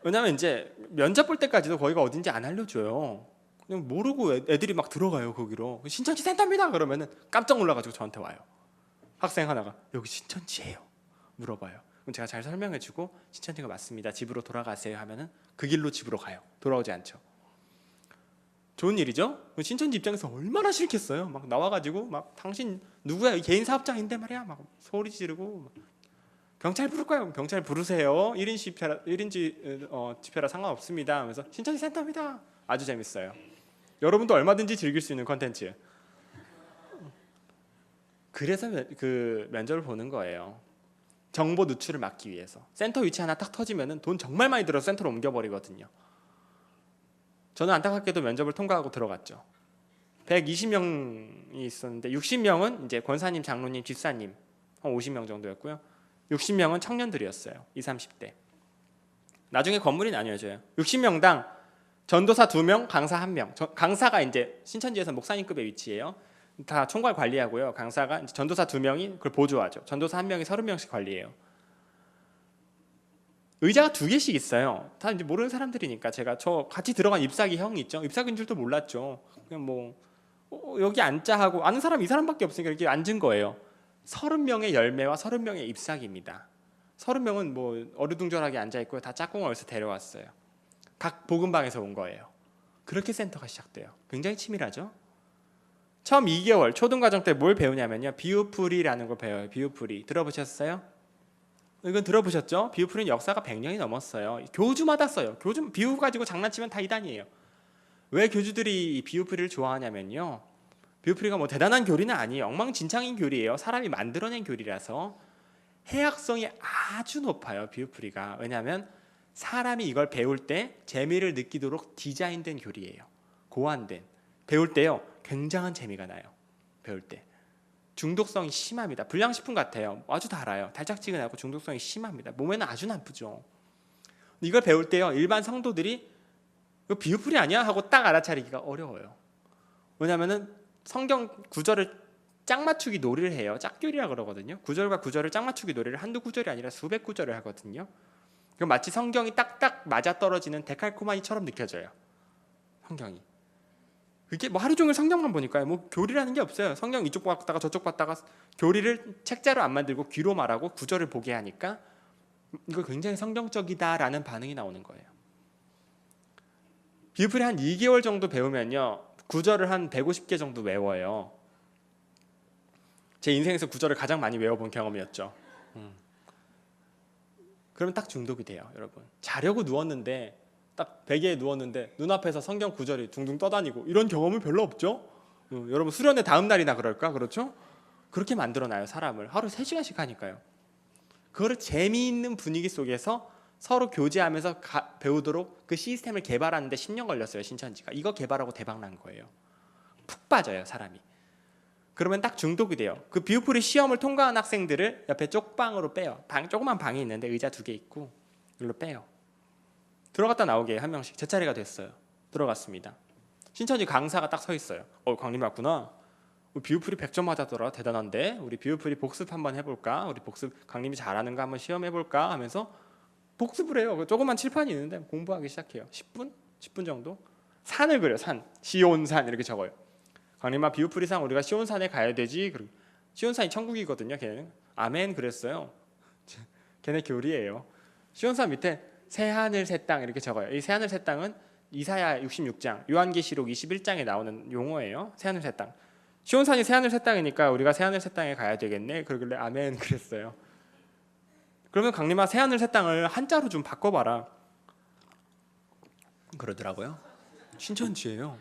왜냐면 이제 면접 볼 때까지도 거기가 어딘지 안 알려줘요. 그냥 모르고 애들이 막 들어가요. 거기로 신천지 센터입니다 그러면은 깜짝 놀라가지고 저한테 와요. 학생 하나가 여기 신천지예요 물어봐요. 그럼 제가 잘 설명해주고 신천지가 맞습니다. 집으로 돌아가세요 하면은 그 길로 집으로 가요. 돌아오지 않죠. 좋은 일이죠. 신천지 입장에서 얼마나 싫겠어요. 막 나와가지고 막 당신 누구야? 개인 사업장인데 말이야. 막 소리 지르고 막 경찰 부를 거예요. 경찰 부르세요. 1인 집회라 상관없습니다. 하면서 신천지 센터입니다. 아주 재밌어요. 여러분도 얼마든지 즐길 수 있는 컨텐츠. 그래서 그 면접을 보는 거예요. 정보 누출을 막기 위해서. 센터 위치 하나 딱 터지면은 돈 정말 많이 들어서 센터로 옮겨버리거든요. 저는 안타깝게도 면접을 통과하고 들어갔죠. 120명이 있었는데 60명은 이제 권사님, 장로님, 집사님 한 50명 정도였고요. 60명은 청년들이었어요. 20, 30대. 나중에 건물이 나뉘어져요. 60명당 전도사 2명, 강사 1명. 강사가 이제 신천지에서 목사님급의 위치예요. 다 총괄 관리하고요. 강사가 전도사 2명이 그걸 보조하죠. 전도사 1명이 30명씩 관리해요. 의자가 2개씩 있어요. 다 이제 모르는 사람들이니까 제가 저 같이 들어간 ip사기 형이 있죠. ip사기인 줄도 몰랐죠. 그냥 뭐 여기 앉자 하고 아는 사람 이 사람밖에 없으니까 이렇게 앉은 거예요. 30명의 열매와 30명의 ip사기입니다. 30명은 뭐 어리둥절하게 앉아 있고요. 다 짝꿍을 어디서 데려왔어요. 각 복음방에서 온 거예요. 그렇게 센터가 시작돼요. 굉장히 치밀하죠. 처음 2개월 초등과정 때 뭘 배우냐면요. 비유풀이라는 걸 배워요. 비유풀이 들어보셨어요? 이건 들어보셨죠? 비유풀이는 역사가 100년이 넘었어요. 교주마다 써요. 교주 비유 가지고 장난치면 다 이단이에요. 왜 교주들이 비유풀이를 좋아하냐면요. 비유풀이가 뭐 대단한 교리는 아니에요. 엉망진창인 교리예요. 사람이 만들어낸 교리라서 해학성이 아주 높아요. 비유풀이가. 왜냐하면 사람이 이걸 배울 때 재미를 느끼도록 디자인된 교리예요. 고안된. 배울 때요. 굉장한 재미가 나요. 배울 때. 중독성이 심합니다. 불량식품 같아요. 아주 달아요. 달짝지근하고 중독성이 심합니다. 몸에는 아주 나쁘죠. 이걸 배울 때요. 일반 성도들이 이거 비유풀이 아니야? 하고 딱 알아차리기가 어려워요. 왜냐하면 성경 구절을 짝 맞추기 놀이를 해요. 짝교리라 그러거든요. 구절과 구절을 짝 맞추기 놀이를 한두 구절이 아니라 수백 구절을 하거든요. 그럼 마치 성경이 딱딱 맞아떨어지는 데칼코마니처럼 느껴져요. 성경이. 그게 뭐 하루 종일 성경만 보니까요. 뭐 교리라는 게 없어요. 성경 이쪽 봤다가 저쪽 봤다가 교리를 책자로 안 만들고 귀로 말하고 구절을 보게 하니까 이거 굉장히 성경적이다라는 반응이 나오는 거예요. 비유풀이 한 2개월 정도 배우면요. 구절을 한 150개 정도 외워요. 제 인생에서 구절을 가장 많이 외워본 경험이었죠. 그러면 딱 중독이 돼요. 여러분. 자려고 누웠는데 딱 베개에 누웠는데 눈앞에서 성경 구절이 둥둥 떠다니고 이런 경험은 별로 없죠? 여러분 수련회 다음 날이나 그럴까? 그렇죠? 그렇게 만들어놔요. 사람을. 하루 3시간씩 하니까요. 그거를 재미있는 분위기 속에서 서로 교제하면서 배우도록 그 시스템을 개발하는데 10년 걸렸어요. 신천지가. 이거 개발하고 대박난 거예요. 푹 빠져요. 사람이. 그러면 딱 중독이 돼요. 그 비유풀이 시험을 통과한 학생들을 옆에 쪽방으로 빼요. 조그만 방이 있는데 의자 2개 있고 이걸로 빼요. 들어갔다 나오게 한 명씩. 제 차례가 됐어요. 들어갔습니다. 신천지 강사가 딱 서 있어요. 강림 왔구나. 우리 비유풀이 100점 맞았더라. 대단한데. 우리 비유풀이 복습 한번 해볼까? 우리 복습 강림이 잘하는가 한번 시험해볼까? 하면서 복습을 해요. 조그만 칠판이 있는데 공부하기 시작해요. 10분? 10분 정도? 산을 그려요. 산. 시온산 이렇게 적어요. 강림아 비유풀이상 우리가 시온산에 가야 되지. 시온산이 천국이거든요. 걔는. 아멘 그랬어요. 걔네 교리예요. 시온산 밑에 새하늘 새 땅 이렇게 적어요. 이 새하늘 새 땅은 이사야 66장, 요한계시록 21장에 나오는 용어예요. 새하늘 새 땅. 시온산이 새하늘 새 땅이니까 우리가 새하늘 새 땅에 가야 되겠네. 그러길래 아멘 그랬어요. 그러면 강림아 새하늘 새 땅을 한자로 좀 바꿔봐라. 그러더라고요. 신천지예요.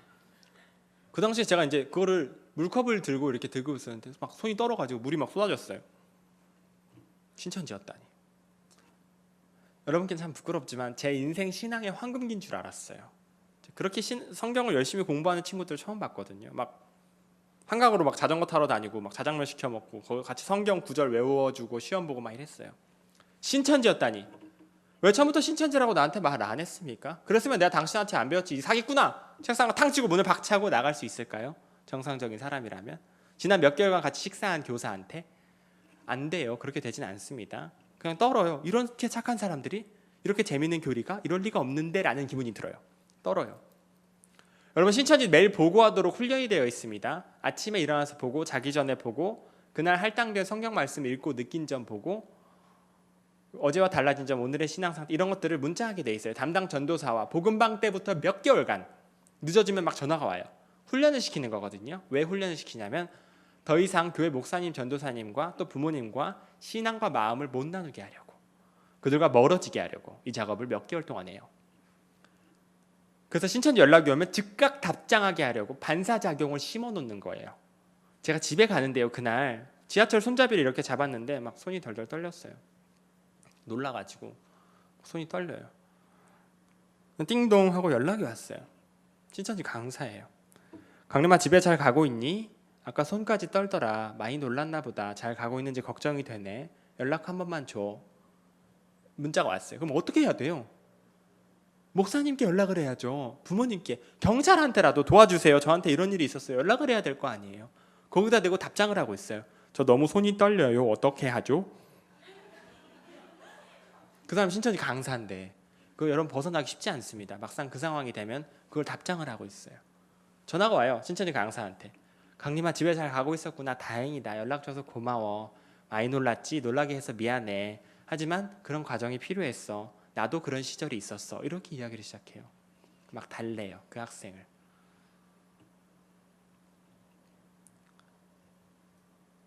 그 당시에 제가 이제 그거를 물컵을 들고 이렇게 들고 있었는데 막 손이 떨어가지고 물이 막 쏟아졌어요. 신천지였다니. 여러분께는 참 부끄럽지만 제 인생 신앙의 황금기인 줄 알았어요. 그렇게 성경을 열심히 공부하는 친구들 처음 봤거든요. 막 한강으로 막 자전거 타러 다니고 막 자장면 시켜 먹고 거기 같이 성경 구절 외워주고 시험 보고 막 이랬어요. 신천지였다니. 왜 처음부터 신천지라고 나한테 말 안 했습니까? 그랬으면 내가 당신한테 안 배웠지. 이 사기꾼아. 책상을 탕 치고 문을 박차고 나갈 수 있을까요? 정상적인 사람이라면. 지난 몇 개월간 같이 식사한 교사한테 안 돼요. 그렇게 되진 않습니다. 그냥 떨어요. 이렇게 착한 사람들이 이렇게 재밌는 교리가 이럴 리가 없는데 라는 기분이 들어요. 떨어요. 여러분 신천지 매일 보고하도록 훈련이 되어 있습니다. 아침에 일어나서 보고 자기 전에 보고 그날 할당된 성경 말씀 읽고 느낀 점 보고 어제와 달라진 점, 오늘의 신앙 상태 이런 것들을 문자하게 돼 있어요. 담당 전도사와 복음방 때부터 몇 개월간 늦어지면 막 전화가 와요. 훈련을 시키는 거거든요. 왜 훈련을 시키냐면 더 이상 교회 목사님, 전도사님과 또 부모님과 신앙과 마음을 못 나누게 하려고, 그들과 멀어지게 하려고 이 작업을 몇 개월 동안 해요. 그래서 신천지 연락이 오면 즉각 답장하게 하려고 반사작용을 심어놓는 거예요. 제가 집에 가는데요, 그날 지하철 손잡이를 이렇게 잡았는데 막 손이 덜덜 떨렸어요. 놀라가지고 손이 떨려요. 띵동 하고 연락이 왔어요. 신천지 강사예요. 강림아, 집에 잘 가고 있니? 아까 손까지 떨더라. 많이 놀랐나 보다. 잘 가고 있는지 걱정이 되네. 연락 한 번만 줘. 문자가 왔어요. 그럼 어떻게 해야 돼요? 목사님께 연락을 해야죠. 부모님께, 경찰한테라도 도와주세요. 저한테 이런 일이 있었어요. 연락을 해야 될 거 아니에요. 거기다 대고 답장을 하고 있어요. 저 너무 손이 떨려요. 어떻게 하죠? 그 사람 신천지 강사인데 그 여러분 벗어나기 쉽지 않습니다. 막상 그 상황이 되면 그걸 답장을 하고 있어요. 전화가 와요. 신천지 강사한테. 강림아, 집에 잘 가고 있었구나. 다행이다. 연락 줘서 고마워. 많이 놀랐지? 놀라게 해서 미안해. 하지만 그런 과정이 필요했어. 나도 그런 시절이 있었어. 이렇게 이야기를 시작해요. 막 달래요, 그 학생을.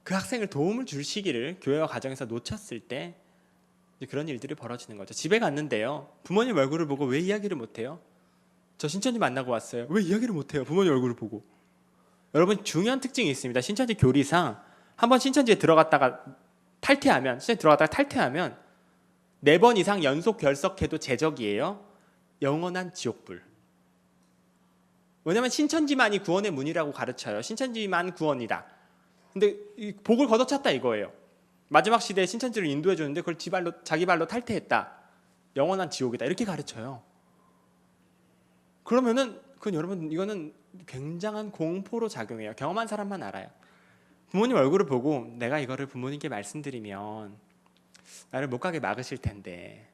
그 학생을 도움을 줄 시기를 교회와 가정에서 놓쳤을 때 그런 일들이 벌어지는 거죠. 집에 갔는데요, 부모님 얼굴을 보고 왜 이야기를 못해요? 저 신천지 만나고 왔어요. 왜 이야기를 못해요? 부모님 얼굴을 보고. 여러분, 중요한 특징이 있습니다. 신천지 교리상 한번 신천지에 들어갔다가 탈퇴하면 4번 이상 연속 결석해도 제적이에요. 영원한 지옥불. 왜냐하면 신천지만이 구원의 문이라고 가르쳐요. 신천지만 구원이다. 근데 복을 걷어찼다 이거예요. 마지막 시대에 신천지를 인도해 줬는데 그걸 자기 발로 탈퇴했다. 영원한 지옥이다. 이렇게 가르쳐요. 그러면은 여러분, 이거는 굉장한 공포로 작용해요. 경험한 사람만 알아요. 부모님 얼굴을 보고 내가 이거를 부모님께 말씀드리면 나를 못 가게 막으실 텐데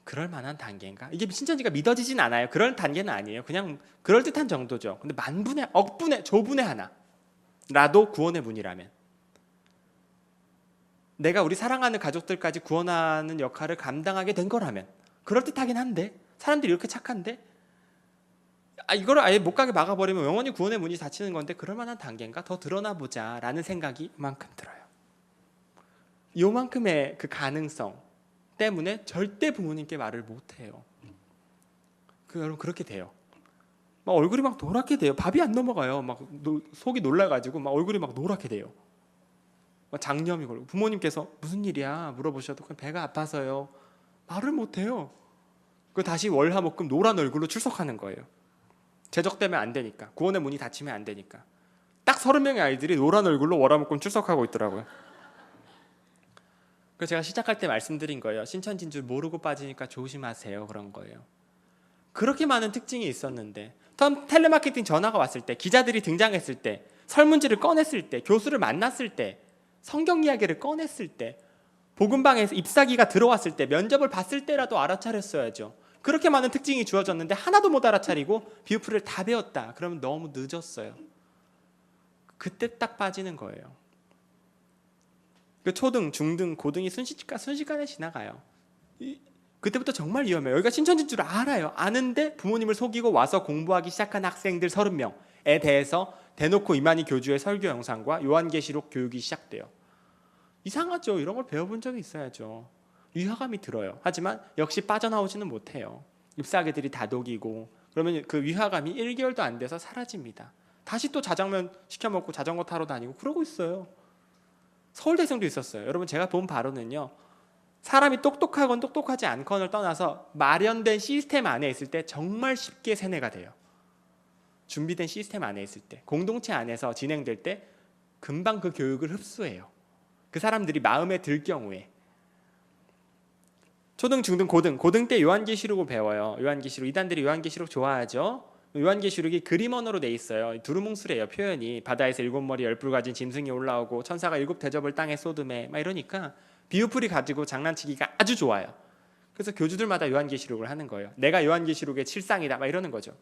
그럴 만한 단계인가? 이게 신천지가 믿어지진 않아요. 그럴 단계는 아니에요. 그냥 그럴듯한 정도죠. 근데 만분의 억분의 조분의 하나라도 구원의 문이라면, 내가 우리 사랑하는 가족들까지 구원하는 역할을 감당하게 된 거라면 그럴듯하긴 한데, 사람들이 이렇게 착한데 이걸 아예 못 가게 막아버리면 영원히 구원의 문이 닫히는 건데 그럴 만한 단계인가? 더 드러나 보자라는 생각이 이만큼 들어요. 요만큼의 그 가능성 때문에 절대 부모님께 말을 못해요. 여러분, 그렇게 돼요. 막 얼굴이 막 노랗게 돼요. 밥이 안 넘어가요. 막 속이 놀라가지고 막 얼굴이 막 노랗게 돼요. 막 장염이 걸리고, 부모님께서 무슨 일이야 물어보셔도 그냥 배가 아파서요. 말을 못해요. 그 다시 월화목금 노란 얼굴로 출석하는 거예요. 제적되면 안 되니까, 구원의 문이 닫히면 안 되니까. 딱 30명의 아이들이 노란 얼굴로 월화목금 출석하고 있더라고요. 그래서 제가 시작할 때 말씀드린 거예요. 신천지인 줄 모르고 빠지니까 조심하세요. 그런 거예요. 그렇게 많은 특징이 있었는데, 텔레마케팅 전화가 왔을 때, 기자들이 등장했을 때, 설문지를 꺼냈을 때, 교수를 만났을 때, 성경 이야기를 꺼냈을 때, 복음방에서 ip사기가 들어왔을 때, 면접을 봤을 때라도 알아차렸어야죠. 그렇게 많은 특징이 주어졌는데 하나도 못 알아차리고 비유풀을 다 배웠다. 그러면 너무 늦었어요. 그때 딱 빠지는 거예요. 그 초등, 중등, 고등이 순식간에 지나가요. 그때부터 정말 위험해요. 여기가 신천지인 줄 알아요. 아는데 부모님을 속이고 와서 공부하기 시작한 학생들 30명에 대해서 대놓고 이만희 교주의 설교 영상과 요한계시록 교육이 시작돼요. 이상하죠. 이런 걸 배워본 적이 있어야죠. 위화감이 들어요. 하지만 역시 빠져나오지는 못해요. 잎사귀들이 다 녹이고, 그러면 그 위화감이 1개월도 안 돼서 사라집니다. 다시 또 자장면 시켜먹고 자전거 타러 다니고 그러고 있어요. 서울대생도 있었어요. 여러분, 제가 본 바로는요, 사람이 똑똑하건 똑똑하지 않건을 떠나서 마련된 시스템 안에 있을 때 정말 쉽게 세뇌가 돼요. 준비된 시스템 안에 있을 때, 공동체 안에서 진행될 때 금방 그 교육을 흡수해요. 그 사람들이 마음에 들 경우에. 초등, 중등, 고등 때 요한계시록을 배워요. 요한계시록, 이단들이 요한계시록 좋아하죠. 요한계시록이 그림 언어로 돼 있어요. 두루뭉술해요. 표현이. 바다에서 7머리 10뿔 가진 짐승이 올라오고 천사가 7대접을 땅에 쏟음에 막 이러니까 비유풀이 가지고 장난치기가 아주 좋아요. 그래서 교주들마다 요한계시록을 하는 거예요. 내가 요한계시록의 칠상이다 막 이러는 거죠.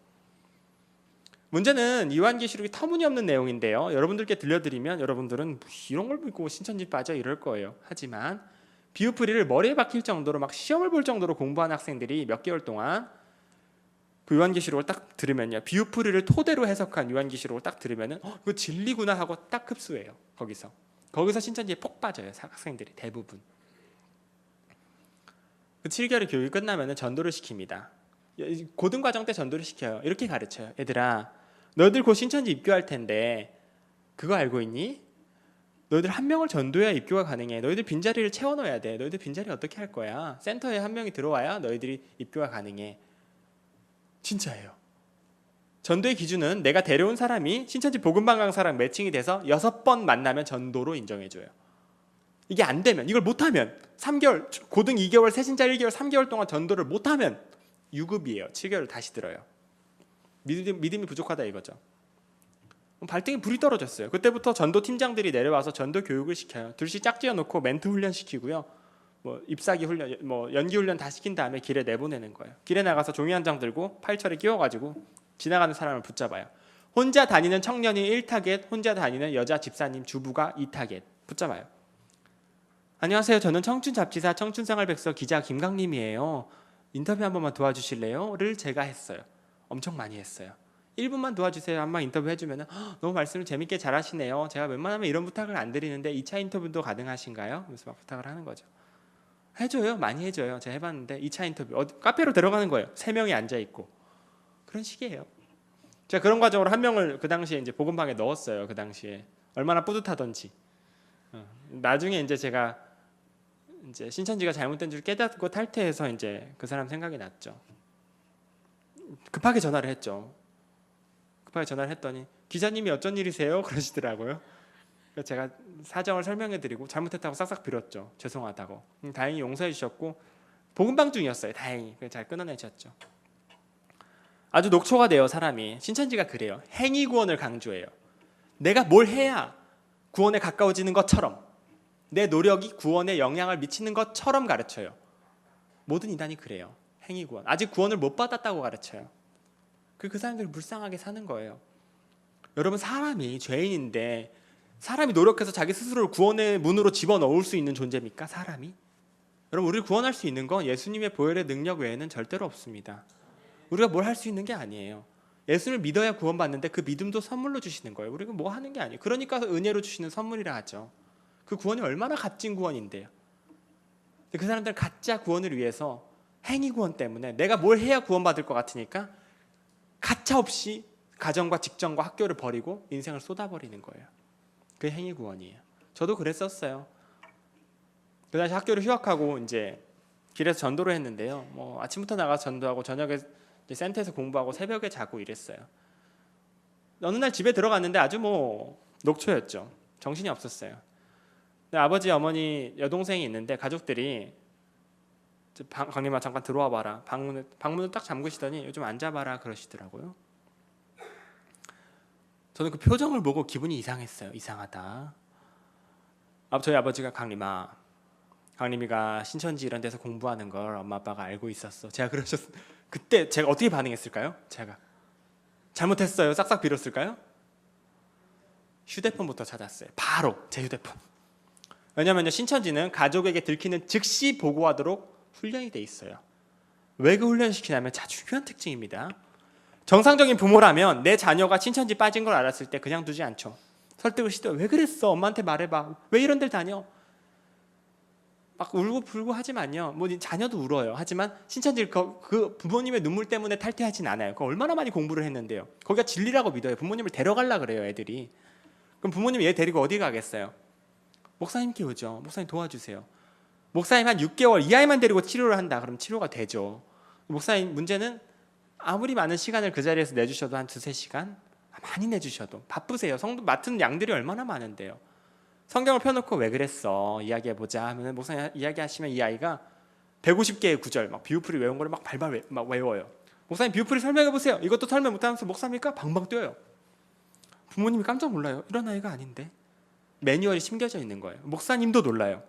문제는 요한계시록이 터무니없는 내용인데요, 여러분들께 들려드리면 여러분들은 이런 걸 믿고 신천지 빠져 이럴 거예요. 하지만 비유풀이를 머리에 박힐 정도로 막 시험을 볼 정도로 공부한 학생들이 몇 개월 동안 그 요한계시록을 딱 들으면요, 비유풀이를 토대로 해석한 요한계시록을 딱 들으면은 이거 진리구나 하고 딱 흡수해요. 거기서 신천지에 폭 빠져요. 학생들이 대부분. 그 7개월의 교육이 끝나면은 전도를 시킵니다. 고등과정 때 전도를 시켜요. 이렇게 가르쳐요. 얘들아, 너희들 곧 신천지 입교할 텐데 그거 알고 있니? 너희들 한 명을 전도해야 입교가 가능해. 너희들 빈자리를 채워 넣어야 돼. 너희들 빈자리 어떻게 할 거야? 센터에 한 명이 들어와야 너희들이 입교가 가능해. 진짜예요. 전도의 기준은 내가 데려온 사람이 신천지 복음방 강사랑 매칭이 돼서 6번 만나면 전도로 인정해줘요. 이게 안 되면, 이걸 못하면 3개월, 고등 2개월, 새신자 1개월, 3개월 동안 전도를 못하면 유급이에요. 7개월 다시 들어요. 믿음이 부족하다 이거죠. 발등에 불이 떨어졌어요. 그때부터 전도 팀장들이 내려와서 전도 교육을 시켜요. 둘씩 짝지어 놓고 멘트 훈련 시키고요. 뭐 잎사귀 훈련, 뭐 연기 훈련 다 시킨 다음에 길에 내보내는 거예요. 길에 나가서 종이 한 장 들고 팔철에 끼워가지고 지나가는 사람을 붙잡아요. 혼자 다니는 청년이 1타겟, 혼자 다니는 여자 집사님 주부가 2타겟 붙잡아요. 안녕하세요. 저는 청춘잡지사 청춘생활백서 기자 김강림이에요. 인터뷰 한 번만 도와주실래요? 를 제가 했어요. 엄청 많이 했어요. 1분만 도와주세요. 한번 인터뷰 해주면 너무 말씀을 재밌게 잘하시네요. 제가 웬만하면 이런 부탁을 안 드리는데 2차 인터뷰도 가능하신가요? 그래서 막 부탁을 하는 거죠. 해줘요. 많이 해줘요. 제가 해봤는데 2차 인터뷰 카페로 들어가는 거예요. 3명이 앉아있고 그런 식이에요. 제가 그런 과정으로 한 명을 그 당시에 이제 복음방에 넣었어요. 그 당시에 얼마나 뿌듯하던지. 나중에 이제 제가 이제 신천지가 잘못된 줄 깨닫고 탈퇴해서 이제 그 사람 생각이 났죠. 급하게 전화를 했죠. 급하게 전화를 했더니 기자님이 어쩐 일이세요? 그러시더라고요. 그래서 제가 사정을 설명해드리고 잘못했다고 싹싹 빌었죠. 죄송하다고. 다행히 용서해 주셨고 복음방 중이었어요. 다행히 잘 끊어내셨죠. 아주 녹초가 돼요. 사람이. 신천지가 그래요. 행위 구원을 강조해요. 내가 뭘 해야 구원에 가까워지는 것처럼 내 노력이 구원에 영향을 미치는 것처럼 가르쳐요. 모든 이단이 그래요. 행위 구원. 아직 구원을 못 받았다고 가르쳐요. 그 사람들이 불쌍하게 사는 거예요. 여러분, 사람이 죄인인데 사람이 노력해서 자기 스스로를 구원의 문으로 집어넣을 수 있는 존재입니까? 사람이? 여러분, 우리를 구원할 수 있는 건 예수님의 보혈의 능력 외에는 절대로 없습니다. 우리가 뭘 할 수 있는 게 아니에요. 예수를 믿어야 구원받는데 그 믿음도 선물로 주시는 거예요. 우리가 뭐 하는 게 아니에요. 그러니까 은혜로 주시는 선물이라 하죠. 그 구원이 얼마나 값진 구원인데요. 그 사람들은 가짜 구원을 위해서 행위 구원 때문에 내가 뭘 해야 구원받을 것 같으니까 가차 없이 가정과 직장과 학교를 버리고 인생을 쏟아버리는 거예요. 그게 행위 구원이에요. 저도 그랬었어요. 그 당시 학교를 휴학하고 이제 길에서 전도를 했는데요. 뭐 아침부터 나가서 전도하고 저녁에 이제 센터에서 공부하고 새벽에 자고 이랬어요. 어느 날 집에 들어갔는데 아주 뭐 녹초였죠. 정신이 없었어요. 근데 아버지, 어머니, 여동생이 있는데 가족들이 강림아 잠깐 들어와 봐라. 방문을 딱 잠그시더니 요즘 앉아봐라 그러시더라고요. 저는 그 표정을 보고 기분이 이상했어요. 이상하다. 저희 아버지가 강림이가 신천지 이런 데서 공부하는 걸 엄마 아빠가 알고 있었어. 제가 그러셨어요. 그때 제가 어떻게 반응했을까요? 제가 잘못했어요. 싹싹 빌었을까요? 휴대폰부터 찾았어요. 바로 제 휴대폰. 왜냐하면 신천지는 가족에게 들키는 즉시 보고하도록 훈련이 돼 있어요. 왜 그 훈련을 시키냐면 중요한 특징입니다. 정상적인 부모라면 내 자녀가 신천지 빠진 걸 알았을 때 그냥 두지 않죠. 설득을 시도해. 왜 그랬어? 엄마한테 말해봐. 왜 이런 데를 다녀? 막 울고 불고 하지만요. 뭐 자녀도 울어요. 하지만 신천지 그 부모님의 눈물 때문에 탈퇴하진 않아요. 그 얼마나 많이 공부를 했는데요. 거기가 진리라고 믿어요. 부모님을 데려가려 그래요, 애들이. 그럼 부모님이 얘 데리고 어디 가겠어요? 목사님께 오죠. 목사님 도와주세요. 목사님 한 6개월 이 아이만 데리고 치료를 한다. 그럼 치료가 되죠. 목사님 문제는 아무리 많은 시간을 그 자리에서 내주셔도 한 2-3시간? 많이 내주셔도 바쁘세요. 성도 맡은 양들이 얼마나 많은데요. 성경을 펴놓고 왜 그랬어? 이야기해보자 하면 목사님 이야기하시면 이 아이가 150개의 구절 막 비유풀이 외운 거를 막 발발 막 외워요. 목사님 비유풀이 설명해보세요. 이것도 설명 못하면서 목사입니까? 방방 뛰어요. 부모님이 깜짝 놀라요. 이런 아이가 아닌데. 매뉴얼이 심겨져 있는 거예요. 목사님도 놀라요.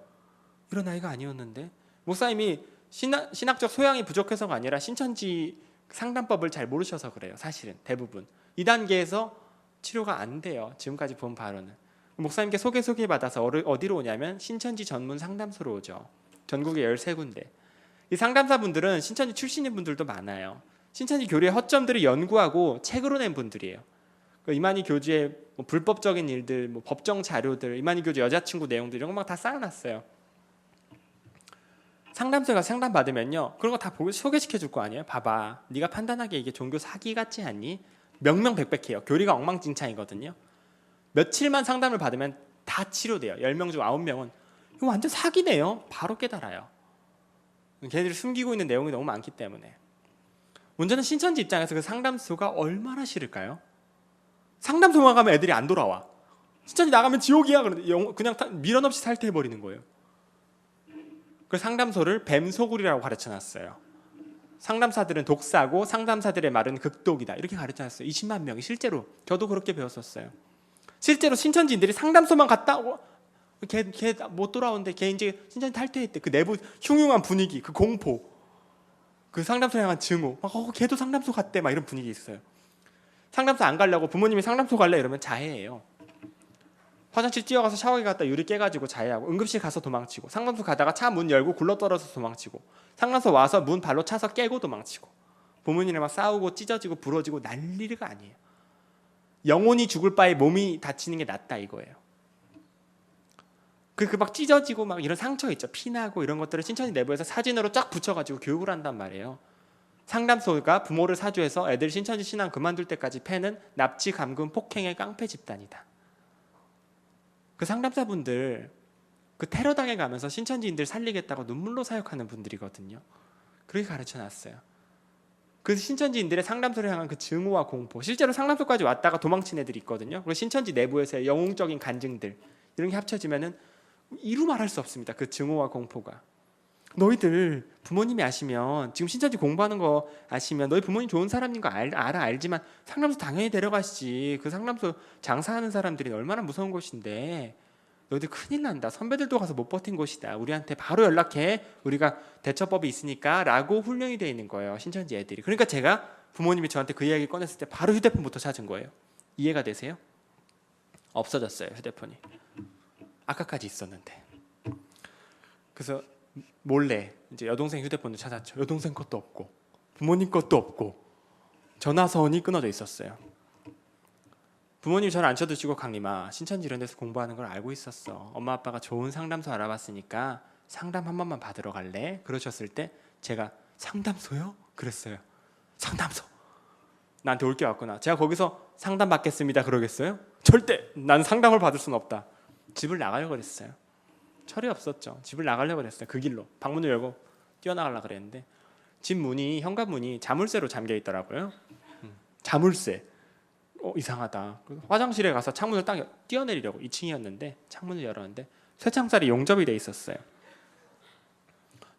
이런 아이가 아니었는데. 목사님이 신학적 소양이 부족해서가 아니라 신천지 상담법을 잘 모르셔서 그래요. 사실은 대부분 2단계에서 치료가 안 돼요. 지금까지 본 바로는. 목사님께 소개받아서 어디로 오냐면 신천지 전문 상담소로 오죠. 전국에 13군데. 이 상담사분들은 신천지 출신인 분들도 많아요. 신천지 교리의 허점들을 연구하고 책으로 낸 분들이에요. 이만희 교주의 뭐 불법적인 일들, 뭐 법정 자료들, 이만희 교주 여자친구 내용들 이런 거 막 다 쌓아놨어요. 상담소에 가서 상담 받으면요, 그런 거 다 소개시켜 줄 거 아니에요. 봐봐, 네가 판단하기에 이게 종교 사기 같지 않니? 명명백백해요. 교리가 엉망진창이거든요. 며칠만 상담을 받으면 다 치료돼요. 10명 중 9명은 이거 완전 사기네요. 바로 깨달아요. 걔들이 숨기고 있는 내용이 너무 많기 때문에. 문제는 신천지 입장에서 그 상담소가 얼마나 싫을까요? 상담소만 가면 애들이 안 돌아와. 신천지 나가면 지옥이야. 그냥 미련 없이 탈퇴해버리는 거예요. 그 상담소를 뱀소굴이라고 가르쳐놨어요. 상담사들은 독사고 상담사들의 말은 극독이다. 이렇게 가르쳐놨어요. 20만 명이 실제로. 저도 그렇게 배웠었어요. 실제로 신천지인들이 상담소만 갔다 오고 걔 못 돌아오는데 걔 이제 신천지 탈퇴했대. 그 내부 흉흉한 분위기, 그 공포, 그 상담소에 향한 증오, 막 걔도 상담소 갔대, 막 이런 분위기 있어요. 상담소 안 가려고 부모님이 상담소 갈래 이러면 자해해요. 화장실 뛰어가서 샤워기 갔다 유리 깨가지고 자해하고, 응급실 가서 도망치고, 상담소 가다가 차 문 열고 굴러떨어져서 도망치고, 상담소 와서 문 발로 차서 깨고 도망치고, 부모님이랑 막 싸우고 찢어지고 부러지고 난리가 아니에요. 영혼이 죽을 바에 몸이 다치는 게 낫다 이거예요. 그 막 찢어지고 막 이런 상처 있죠. 피나고 이런 것들을 신천지 내부에서 사진으로 쫙 붙여가지고 교육을 한단 말이에요. 상담소가 부모를 사주해서 애들 신천지 신앙 그만둘 때까지 패는 납치, 감금, 폭행의 깡패 집단이다. 그 상담사분들 그 테러 당해 가면서 신천지인들 살리겠다고 눈물로 사역하는 분들이거든요. 그렇게 가르쳐놨어요. 그 신천지인들의 상담소를 향한 그 증오와 공포, 실제로 상담소까지 왔다가 도망친 애들이 있거든요. 그리고 신천지 내부에서의 영웅적인 간증들 이런 게 합쳐지면은 이루 말할 수 없습니다. 그 증오와 공포가. 너희들 부모님이 아시면, 지금 신천지 공부하는 거 아시면 너희 부모님 좋은 사람인 거 알지만 상담소 당연히 데려가시지. 그 상담소 장사하는 사람들이 얼마나 무서운 곳인데 너희들 큰일 난다. 선배들도 가서 못 버틴 곳이다. 우리한테 바로 연락해. 우리가 대처법이 있으니까 라고 훈련이 되어 있는 거예요. 신천지 애들이. 그러니까 제가 부모님이 저한테 그 이야기 꺼냈을 때 바로 휴대폰부터 찾은 거예요. 이해가 되세요? 없어졌어요. 휴대폰이. 아까까지 있었는데. 그래서 몰래 이제 여동생 휴대폰도 찾았죠. 여동생 것도 없고 부모님 것도 없고 전화선이 끊어져 있었어요. 부모님이 전화 안 쳐드시고, 강림아, 신천지 이런 데서 공부하는 걸 알고 있었어. 엄마 아빠가 좋은 상담소 알아봤으니까 상담 한 번만 받으러 갈래? 그러셨을 때 제가 상담소요? 그랬어요. 상담소. 나한테 올 게 왔구나. 제가 거기서 상담 받겠습니다 그러겠어요? 절대. 난 상담을 받을 수는 없다. 집을 나가려고 그랬어요. 철이 없었죠. 집을 나가려고 그랬어요. 그 길로 방문을 열고 뛰어나가려고 그랬는데 집 문이, 현관문이 자물쇠로 잠겨 있더라고요. 자물쇠. 이상하다. 화장실에 가서 창문을 딱 뛰어내리려고, 2층이었는데 창문을 열었는데 쇠창살이 용접이 돼 있었어요.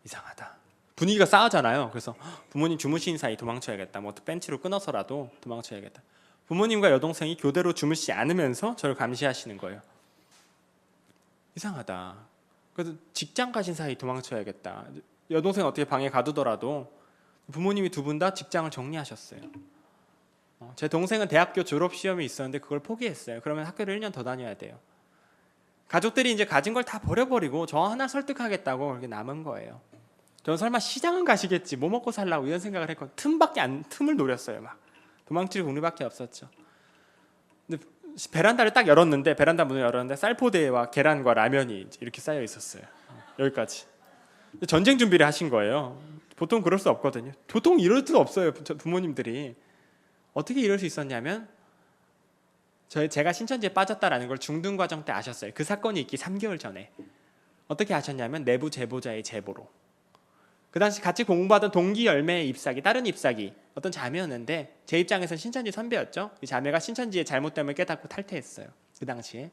이상하다. 분위기가 싸하잖아요. 그래서 부모님 주무시는 사이 도망쳐야겠다. 뭐 벤치로 끊어서라도 도망쳐야겠다. 부모님과 여동생이 교대로 주무시지 않으면서 저를 감시하시는 거예요. 이상하다. 그래서 직장 가신 사이 도망쳐야겠다. 여동생 어떻게 방에 가두더라도 부모님이 두 분 다 직장을 정리하셨어요. 제 동생은 대학교 졸업 시험이 있었는데 그걸 포기했어요. 그러면 학교를 1년 더 다녀야 돼요. 가족들이 이제 가진 걸 다 버려버리고 저 하나 설득하겠다고 그렇게 남은 거예요. 저는 설마 시장은 가시겠지, 뭐 먹고 살라고 이런 생각을 했고 틈을 노렸어요. 막 도망칠 공리밖에 없었죠. 근데 베란다를 딱 열었는데, 베란다 문을 열었는데 쌀포대와 계란과 라면이 이렇게 쌓여 있었어요. 여기까지. 전쟁 준비를 하신 거예요. 보통 그럴 수 없거든요. 보통 이럴 수 없어요. 부모님들이. 어떻게 이럴 수 있었냐면, 제가 신천지에 빠졌다라는 걸 중등 과정 때 아셨어요. 그 사건이 있기 3개월 전에. 어떻게 아셨냐면 내부 제보자의 제보로. 그 당시 같이 공부하던 동기 열매의 잎사귀, 다른 잎사귀, 어떤 자매였는데 제 입장에서는 신천지 선배였죠. 이 자매가 신천지의 잘못됨을 깨닫고 탈퇴했어요. 그 당시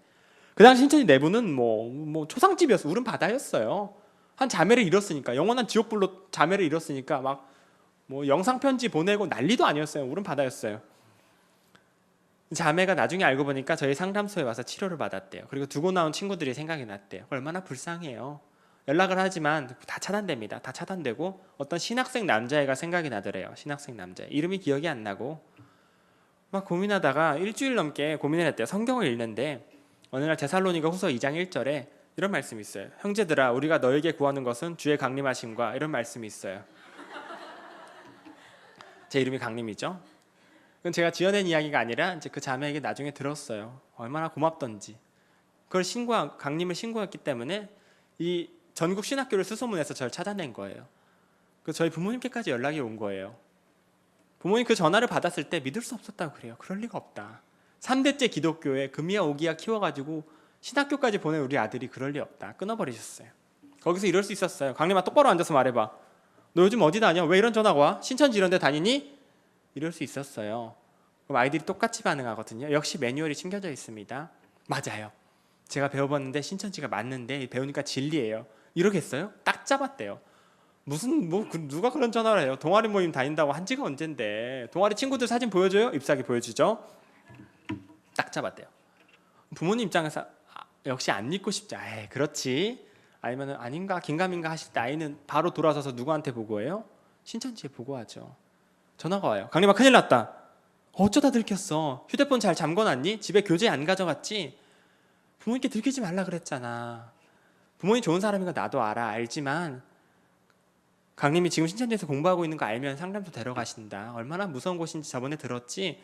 신천지 내부는 뭐 초상집이었어요. 울음 바다였어요. 한 자매를 잃었으니까, 영원한 지옥불로 자매를 잃었으니까 막 뭐 영상 편지 보내고 난리도 아니었어요. 울음 바다였어요. 자매가 나중에 알고 보니까 저희 상담소에 와서 치료를 받았대요. 그리고 두고 나온 친구들이 생각이 났대요. 얼마나 불쌍해요. 연락을 하지만 다 차단됩니다. 다 차단되고 어떤 신학생 남자애가 생각이 나더래요. 신학생 남자애. 이름이 기억이 안 나고 막 고민하다가 일주일 넘게 고민을 했대요. 성경을 읽는데 어느 날 데살로니가 후서 2장 1절에 이런 말씀이 있어요. 형제들아 우리가 너에게 구하는 것은 주의 강림하심과 이런 말씀이 있어요. 제 이름이 강림이죠. 그건 제가 지어낸 이야기가 아니라 이제 그 자매에게 나중에 들었어요. 얼마나 고맙던지. 그걸 강림을 신고했기 때문에 이 전국 신학교를 수소문해서 저를 찾아낸 거예요. 그래서 저희 부모님께까지 연락이 온 거예요. 부모님 그 전화를 받았을 때 믿을 수 없었다고 그래요. 그럴 리가 없다. 3대째 기독교에 금이야 오기야 키워가지고 신학교까지 보낸 우리 아들이 그럴 리 없다. 끊어버리셨어요. 거기서 이럴 수 있었어요. 강림아 똑바로 앉아서 말해봐. 너 요즘 어디 다녀? 왜 이런 전화가 와? 신천지 이런 데 다니니? 이럴 수 있었어요. 그럼 아이들이 똑같이 반응하거든요. 역시 매뉴얼이 숨겨져 있습니다. 맞아요. 제가 배워봤는데 신천지가 맞는데 배우니까 진리예요. 이러겠어요? 딱 잡았대요. 무슨 누가 그런 전화를 해요? 동아리 모임 다닌다고 한 지가 언젠데. 동아리 친구들 사진 보여줘요? 잎사귀 보여주죠? 딱 잡았대요. 부모님 입장에서 역시 안 믿고 싶죠. 에이 그렇지. 아니면 아닌가 긴가민가 하실 때 아이는 바로 돌아서서 누구한테 보고해요? 신천지에 보고하죠. 전화가 와요. 강림아 큰일 났다. 어쩌다 들켰어? 휴대폰 잘 잠궈놨니? 집에 교재 안 가져갔지? 부모님께 들키지 말라 그랬잖아. 부모님 좋은 사람인 거 나도 알지만 강림이 지금 신천지에서 공부하고 있는 거 알면 상담소 데려가신다. 얼마나 무서운 곳인지 저번에 들었지?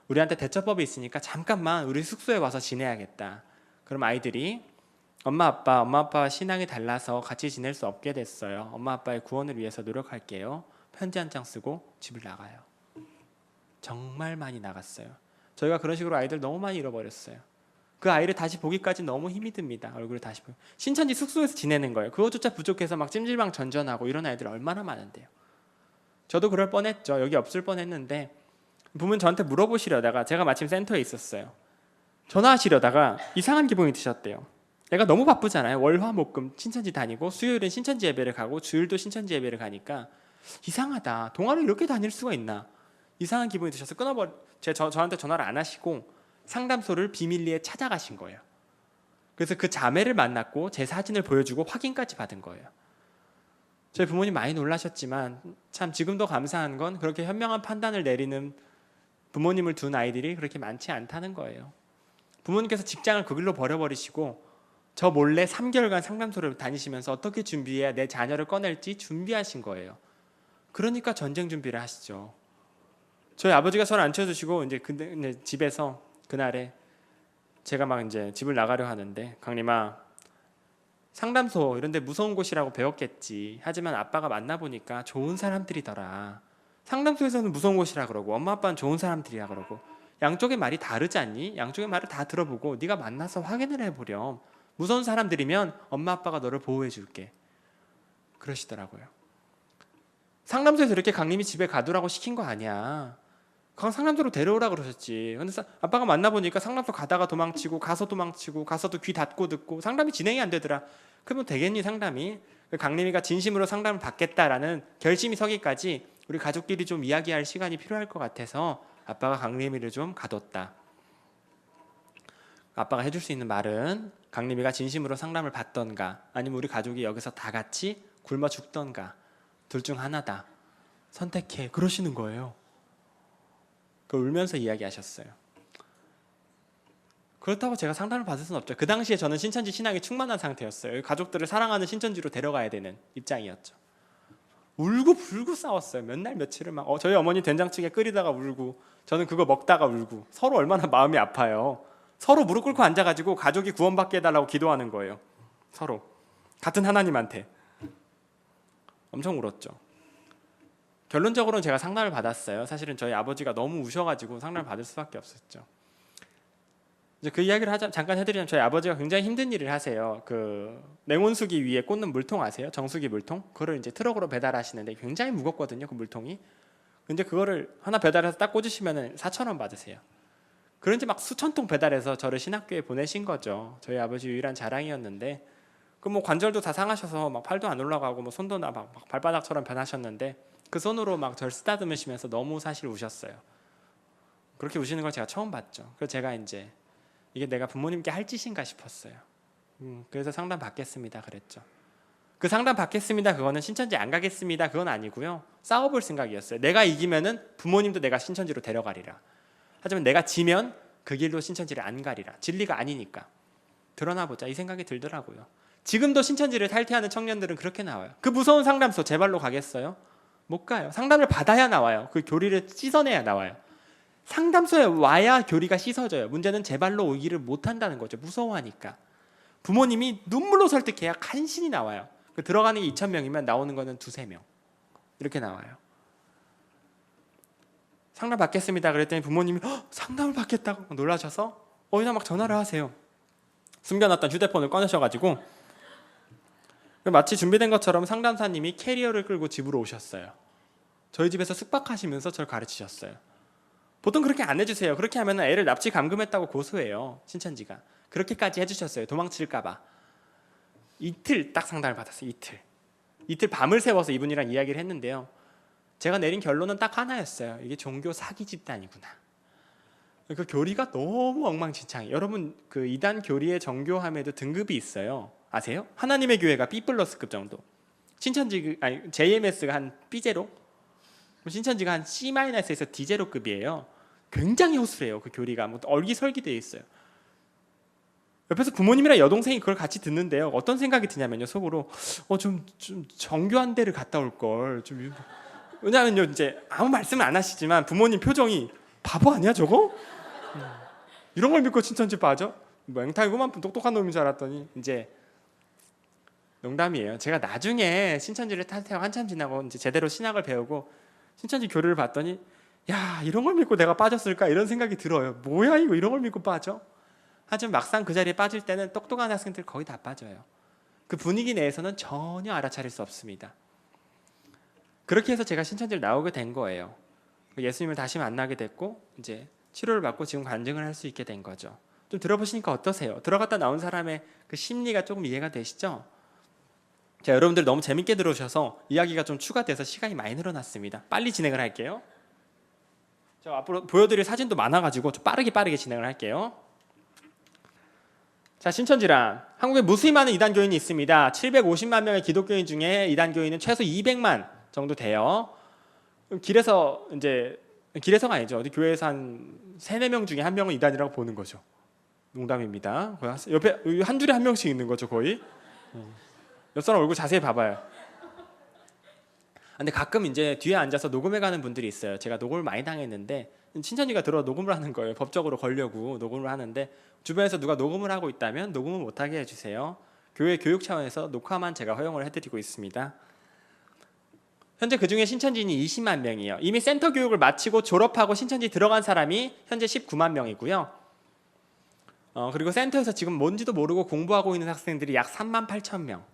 우리한테 대처법이 있으니까 잠깐만 우리 숙소에 와서 지내야겠다. 그럼 아이들이 엄마 아빠 신앙이 달라서 같이 지낼 수 없게 됐어요. 엄마 아빠의 구원을 위해서 노력할게요. 편지 한 장 쓰고 집을 나가요. 정말 많이 나갔어요. 저희가 그런 식으로 아이들 너무 많이 잃어버렸어요. 그 아이를 다시 보기까지 너무 힘이 듭니다. 얼굴을 다시 보기. 신천지 숙소에서 지내는 거예요. 그것조차 부족해서 막 찜질방 전전하고 이런 아이들 얼마나 많은데요. 저도 그럴 뻔했죠. 여기 없을 뻔했는데 부모님 저한테 물어보시려다가 제가 마침 센터에 있었어요. 전화하시려다가 이상한 기분이 드셨대요. 내가 너무 바쁘잖아요. 월화목금 신천지 다니고 수요일은 신천지 예배를 가고 주일도 신천지 예배를 가니까 이상하다. 동아리를 이렇게 다닐 수가 있나. 이상한 기분이 드셔서 저한테 전화를 안 하시고 상담소를 비밀리에 찾아가신 거예요. 그래서 그 자매를 만났고 제 사진을 보여주고 확인까지 받은 거예요. 저희 부모님 많이 놀라셨지만 참 지금도 감사한 건 그렇게 현명한 판단을 내리는 부모님을 둔 아이들이 그렇게 많지 않다는 거예요. 부모님께서 직장을 그 길로 버려버리시고 저 몰래 3개월간 상담소를 다니시면서 어떻게 준비해야 내 자녀를 꺼낼지 준비하신 거예요. 그러니까 전쟁 준비를 하시죠. 저희 아버지가 저를 앉혀주시고 이제 집에서 그날에 제가 막 이제 집을 나가려 하는데 강림아 상담소 이런 데 무서운 곳이라고 배웠겠지. 하지만 아빠가 만나보니까 좋은 사람들이더라. 상담소에서는 무서운 곳이라 그러고 엄마 아빠는 좋은 사람들이라 그러고 양쪽의 말이 다르지 않니? 양쪽의 말을 다 들어보고 네가 만나서 확인을 해보렴. 무서운 사람들이면 엄마 아빠가 너를 보호해 줄게. 그러시더라고요. 상담소에서 이렇게 강림이 집에 가두라고 시킨 거 아니야. 그건 상담소로 데려오라 그러셨지. 근데 아빠가 만나보니까 상담소 가다가 도망치고 가서 도망치고 가서도 귀 닫고 듣고 상담이 진행이 안 되더라. 그러면 되겠니 상담이? 강림이가 진심으로 상담을 받겠다라는 결심이 서기까지 우리 가족끼리 좀 이야기할 시간이 필요할 것 같아서 아빠가 강림이를 좀 가뒀다. 아빠가 해줄 수 있는 말은 강림이가 진심으로 상담을 받던가 아니면 우리 가족이 여기서 다 같이 굶어 죽던가 둘 중 하나다. 선택해. 그러시는 거예요. 울면서 이야기하셨어요. 그렇다고 제가 상담을 받을 수는 없죠. 그 당시에 저는 신천지 신앙이 충만한 상태였어요. 가족들을 사랑하는 신천지로 데려가야 되는 입장이었죠. 울고 불고 싸웠어요. 몇 날 며칠을 막 저희 어머니 된장찌개 끓이다가 울고 저는 그거 먹다가 울고 서로 얼마나 마음이 아파요. 서로 무릎 꿇고 앉아가지고 가족이 구원받게 해달라고 기도하는 거예요. 서로 같은 하나님한테 엄청 울었죠. 결론적으로는 제가 상담을 받았어요. 사실은 저희 아버지가 너무 우셔가지고 상담을 받을 수밖에 없었죠. 이제 그 이야기를 잠깐 해드리면 저희 아버지가 굉장히 힘든 일을 하세요. 그 냉온수기 위에 꽂는 물통 아세요? 정수기 물통? 그거를 이제 트럭으로 배달하시는데 굉장히 무겁거든요. 그 물통이. 근데 그거를 하나 배달해서 딱 꽂으시면 4,000원 받으세요. 그런지 막 수천 통 배달해서 저를 신학교에 보내신 거죠. 저희 아버지 유일한 자랑이었는데 그 뭐 관절도 다 상하셔서 막 팔도 안 올라가고 뭐 손도 막 발바닥처럼 변하셨는데 그 손으로 막 저를 쓰다듬으시면서 너무 사실 우셨어요. 그렇게 우시는 걸 제가 처음 봤죠. 그래서 제가 이제 이게 내가 부모님께 할 짓인가 싶었어요. 그래서 상담 받겠습니다 그랬죠. 그 상담 받겠습니다 그거는 신천지 안 가겠습니다 그건 아니고요. 싸워볼 생각이었어요. 내가 이기면은 부모님도 내가 신천지로 데려가리라. 하지만 내가 지면 그 길로 신천지를 안 가리라. 진리가 아니니까 드러나보자 이 생각이 들더라고요. 지금도 신천지를 탈퇴하는 청년들은 그렇게 나와요. 그 무서운 상담소 제 발로 가겠어요? 못 가요. 상담을 받아야 나와요. 그 교리를 씻어내야 나와요. 상담소에 와야 교리가 씻어져요. 문제는 제 발로 오기를 못한다는 거죠. 무서워하니까. 부모님이 눈물로 설득해야 간신히 나와요. 들어가는 게 2,000명이면 나오는 거는 2-3명 이렇게 나와요. 상담 받겠습니다 그랬더니 부모님이 상담을 받겠다고 놀라셔서 어디나 막 전화를 하세요. 숨겨놨던 휴대폰을 꺼내셔가지고 마치 준비된 것처럼 상담사님이 캐리어를 끌고 집으로 오셨어요. 저희 집에서 숙박하시면서 저를 가르치셨어요. 보통 그렇게 안 해주세요. 그렇게 하면 애를 납치 감금했다고 고소해요. 신천지가. 그렇게까지 해주셨어요. 도망칠까 봐. 이틀 딱 상담을 받았어요. 이틀 밤을 새워서 이분이랑 이야기를 했는데요. 제가 내린 결론은 딱 하나였어요. 이게 종교 사기 집단이구나. 그 교리가 너무 엉망진창이에요. 여러분 그 이단 교리의 정교함에도 등급이 있어요. 아세요? 하나님의 교회가 B+급 정도. JMS가 한 B제로, 신천지가 한 C-에서 D제로급이에요. 굉장히 허술해요. 그 교리가 뭐 얼기설기되어 있어요. 옆에서 부모님이랑 여동생이 그걸 같이 듣는데요. 어떤 생각이 드냐면요. 속으로 좀 정교한 데를 갔다 올 걸. 왜냐면요 이제 아무 말씀은 안 하시지만 부모님 표정이 바보 아니야 저거? 이런 걸 믿고 신천지 빠져? 뭐 앵탈구만 똑똑한 놈인 줄 알았더니 이제 농담이에요. 제가 나중에 신천지를 탈퇴하고 한참 지나고 이제 제대로 신학을 배우고 신천지 교리를 봤더니 야 이런 걸 믿고 내가 빠졌을까 이런 생각이 들어요. 뭐야 이거 이런 걸 믿고 빠져? 하지만 막상 그 자리에 빠질 때는 똑똑한 학생들 거의 다 빠져요. 그 분위기 내에서는 전혀 알아차릴 수 없습니다. 그렇게 해서 제가 신천지를 나오게 된 거예요. 예수님을 다시 만나게 됐고 이제 치료를 받고 지금 간증을 할 수 있게 된 거죠. 좀 들어보시니까 어떠세요? 들어갔다 나온 사람의 그 심리가 조금 이해가 되시죠? 자, 여러분들 너무 재밌게 들어오셔서 이야기가 좀 추가돼서 시간이 많이 늘어났습니다. 빨리 진행을 할게요. 저 앞으로 보여드릴 사진도 많아가지고 좀 빠르게 진행을 할게요. 자, 신천지란 한국에 무수히 많은 이단 교인이 있습니다. 750만 명의 기독교인 중에 이단 교인은 최소 200만 정도 돼요. 길에서가 아니죠. 어디 교회에서 한 3-4명 중에 1명은 이단이라고 보는 거죠. 농담입니다. 옆에 한 줄에 1명씩 있는 거죠, 거의. 옆 사람 얼굴 자세히 봐봐요. 근데 가끔 이제 뒤에 앉아서 녹음해 가는 분들이 있어요. 제가 녹음을 많이 당했는데 신천지가 들어 녹음을 하는 거예요. 법적으로 걸려고 녹음을 하는데 주변에서 누가 녹음을 하고 있다면 녹음을 못하게 해주세요. 교회 교육 차원에서 녹화만 제가 허용을 해드리고 있습니다. 현재 그중에 신천지인이 20만 명이에요. 이미 센터 교육을 마치고 졸업하고 신천지 들어간 사람이 현재 19만 명이고요. 그리고 센터에서 지금 뭔지도 모르고 공부하고 있는 학생들이 약 3만 8천 명.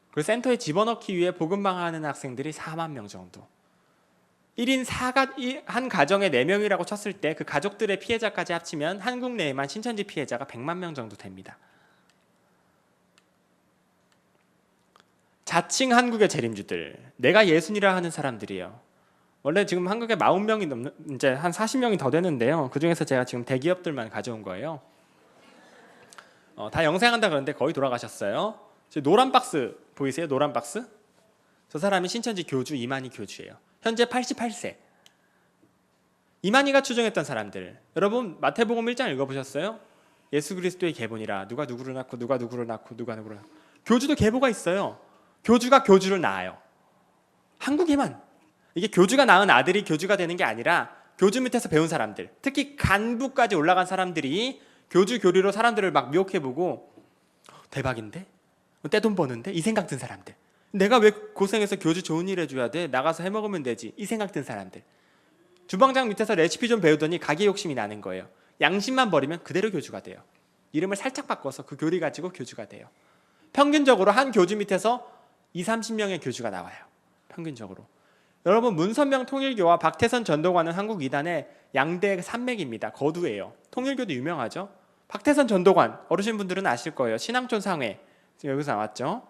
그리고 센터에 집어넣기 위해 복음방하는 학생들이 4만 명 정도. 1인 한 가정에 4명이라고 쳤을 때 그 가족들의 피해자까지 합치면 한국 내에만 신천지 피해자가 100만 명 정도 됩니다. 자칭 한국의 재림주들, 내가 예수니라 하는 사람들이에요. 원래 지금 한국에 40명이 넘는, 이제 한 40명이 더 되는데요. 그 중에서 제가 지금 대기업들만 가져온 거예요. 다 영생한다 그러는데 거의 돌아가셨어요. 노란 박스 보이세요? 노란 박스? 저 사람이 신천지 교주 이만희 교주예요. 현재 88세. 이만희가 추종했던 사람들. 여러분 마태복음 1장 읽어보셨어요? 예수 그리스도의 계보니라. 누가 누구를 낳고 누가 누구를 낳고 누가 누구를 낳고. 교주도 계보가 있어요. 교주가 교주를 낳아요. 한국에만. 이게 교주가 낳은 아들이 교주가 되는 게 아니라 교주 밑에서 배운 사람들, 특히 간부까지 올라간 사람들이 교주 교리로 사람들을 막 미혹해보고 대박인데? 떼돈 버는데? 이 생각 든 사람들. 내가 왜 고생해서 교주 좋은 일 해줘야 돼? 나가서 해먹으면 되지. 이 생각 든 사람들. 주방장 밑에서 레시피 좀 배우더니 가게 욕심이 나는 거예요. 양심만 버리면 그대로 교주가 돼요. 이름을 살짝 바꿔서 그 교리 가지고 교주가 돼요. 평균적으로 한 교주 밑에서 20-30명의 교주가 나와요. 평균적으로. 여러분 문선명 통일교와 박태선 전도관은 한국 이단의 양대 산맥입니다. 거두예요. 통일교도 유명하죠. 박태선 전도관 어르신분들은 아실 거예요. 신앙촌 상회 여기서 나왔죠.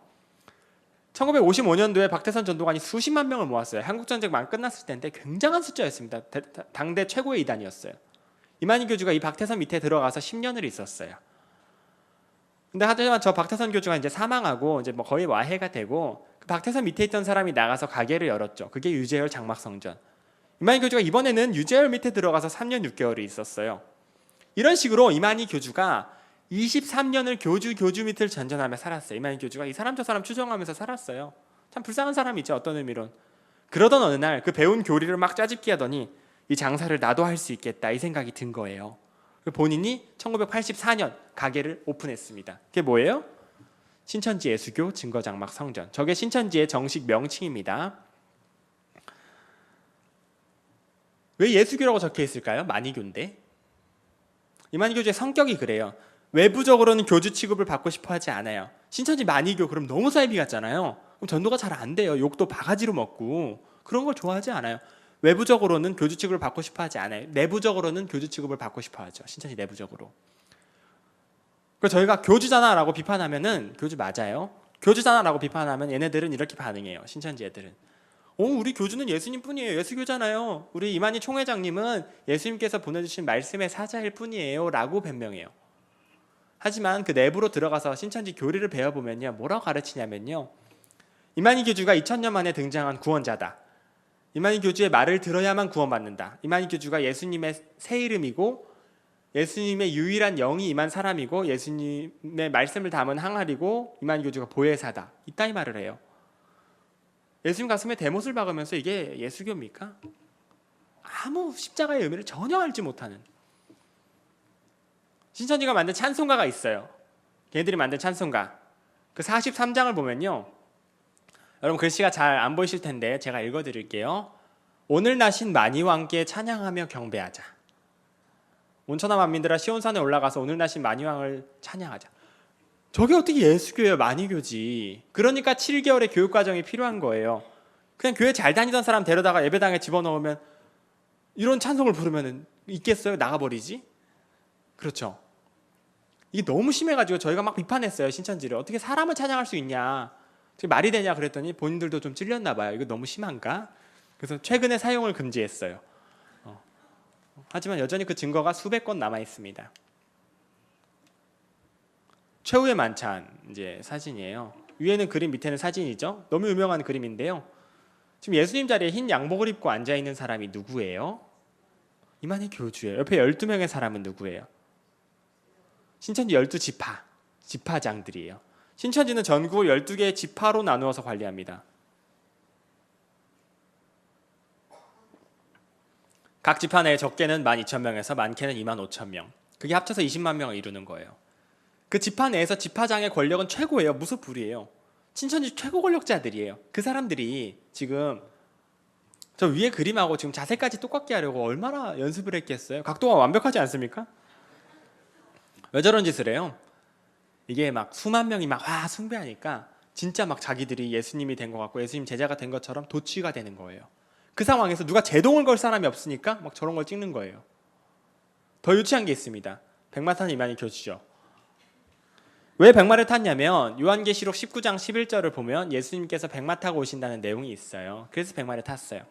1955년도에 박태선 전도관이 수십만 명을 모았어요. 한국전쟁 만 끝났을 때인데 굉장한 숫자였습니다. 당대 최고의 이단이었어요. 이만희 교주가 이 박태선 밑에 들어가서 10년을 있었어요. 근데 하지만 저 박태선 교주가 이제 사망하고 이제 뭐 거의 와해가 되고 그 박태선 밑에 있던 사람이 나가서 가게를 열었죠. 그게 유재열 장막성전. 이만희 교주가 이번에는 유재열 밑에 들어가서 3년 6개월이 있었어요. 이런 식으로 이만희 교주가 23년을 교주 밑을 전전하며 살았어요. 이만희 교주가 이 사람 저 사람 추정하면서 살았어요. 참 불쌍한 사람이죠, 어떤 의미론. 그러던 어느 날 그 배운 교리를 막 짜집기 하더니 이 장사를 나도 할 수 있겠다 이 생각이 든 거예요. 본인이 1984년 가게를 오픈했습니다. 그게 뭐예요? 신천지 예수교 증거장막 성전. 저게 신천지의 정식 명칭입니다. 왜 예수교라고 적혀 있을까요? 만이교인데. 이만희 교주의 성격이 그래요. 외부적으로는 교주 취급을 받고 싶어 하지 않아요. 신천지 만이교 그럼 너무 사이비 같잖아요. 그럼 전도가 잘 안 돼요. 욕도 바가지로 먹고 그런 걸 좋아하지 않아요. 외부적으로는 교주 취급을 받고 싶어 하지 않아요. 내부적으로는 교주 취급을 받고 싶어 하죠. 신천지 내부적으로. 그래서 저희가 교주잖아라고 비판하면은 교주 맞아요. 교주잖아라고 비판하면 얘네들은 이렇게 반응해요. 신천지 애들은. 우리 교주는 예수님뿐이에요. 예수교잖아요. 우리 이만희 총회장님은 예수님께서 보내주신 말씀의 사자일 뿐이에요 라고 변명해요. 하지만 그 내부로 들어가서 신천지 교리를 배워보면요, 뭐라고 가르치냐면요, 이만희 교주가 2000년 만에 등장한 구원자다. 이만희 교주의 말을 들어야만 구원받는다. 이만희 교주가 예수님의 새 이름이고 예수님의 유일한 영이 임한 사람이고 예수님의 말씀을 담은 항아리고 이만희 교주가 보혜사다. 이따위 말을 해요. 예수님 가슴에 대못을 박으면서 이게 예수교입니까? 아무 십자가의 의미를 전혀 알지 못하는. 신천지가 만든 찬송가가 있어요. 걔네들이 만든 찬송가. 그 43장을 보면요, 여러분 글씨가 잘 안 보이실 텐데 제가 읽어드릴게요. 오늘 나신 만이왕께 찬양하며 경배하자. 온천하 만민들아 시온산에 올라가서 오늘 나신 만이왕을 찬양하자. 저게 어떻게 예수교예요? 만이교지. 그러니까 7개월의 교육과정이 필요한 거예요. 그냥 교회 잘 다니던 사람 데려다가 예배당에 집어넣으면 이런 찬송을 부르면 있겠어요? 나가버리지? 그렇죠. 이게 너무 심해가지고 저희가 막 비판했어요. 신천지를. 어떻게 사람을 찬양할 수 있냐. 어떻게 말이 되냐 그랬더니 본인들도 좀 찔렸나 봐요. 이거 너무 심한가? 그래서 최근에 사용을 금지했어요. 하지만 여전히 그 증거가 수백 건 남아 있습니다. 최후의 만찬 이제 사진이에요. 위에는 그림, 밑에는 사진이죠. 너무 유명한 그림인데요. 지금 예수님 자리에 흰 양복을 입고 앉아 있는 사람이 누구예요? 이만희 교주예요. 옆에 12명의 사람은 누구예요? 신천지 12지파, 지파장들이에요. 신천지는 전국을 12개의 지파로 나누어서 관리합니다. 각 지파 내에 적게는 12,000명에서 많게는 25,000명. 그게 합쳐서 20만 명을 이루는 거예요. 그 지파 내에서 지파장의 권력은 최고예요. 무소불위예요. 신천지 최고 권력자들이에요. 그 사람들이 지금 저 위에 그림하고 지금 자세까지 똑같게 하려고 얼마나 연습을 했겠어요? 각도가 완벽하지 않습니까? 왜 저런 짓을 해요? 이게 막 수만 명이 막 숭배하니까 진짜 막 자기들이 예수님이 된 것 같고 예수님 제자가 된 것처럼 도취가 되는 거예요. 그 상황에서 누가 제동을 걸 사람이 없으니까 막 저런 걸 찍는 거예요. 더 유치한 게 있습니다. 백마 탄 이만희 교주죠. 왜 백마를 탔냐면 요한계시록 19장 11절을 보면 예수님께서 백마 타고 오신다는 내용이 있어요. 그래서 백마를 탔어요.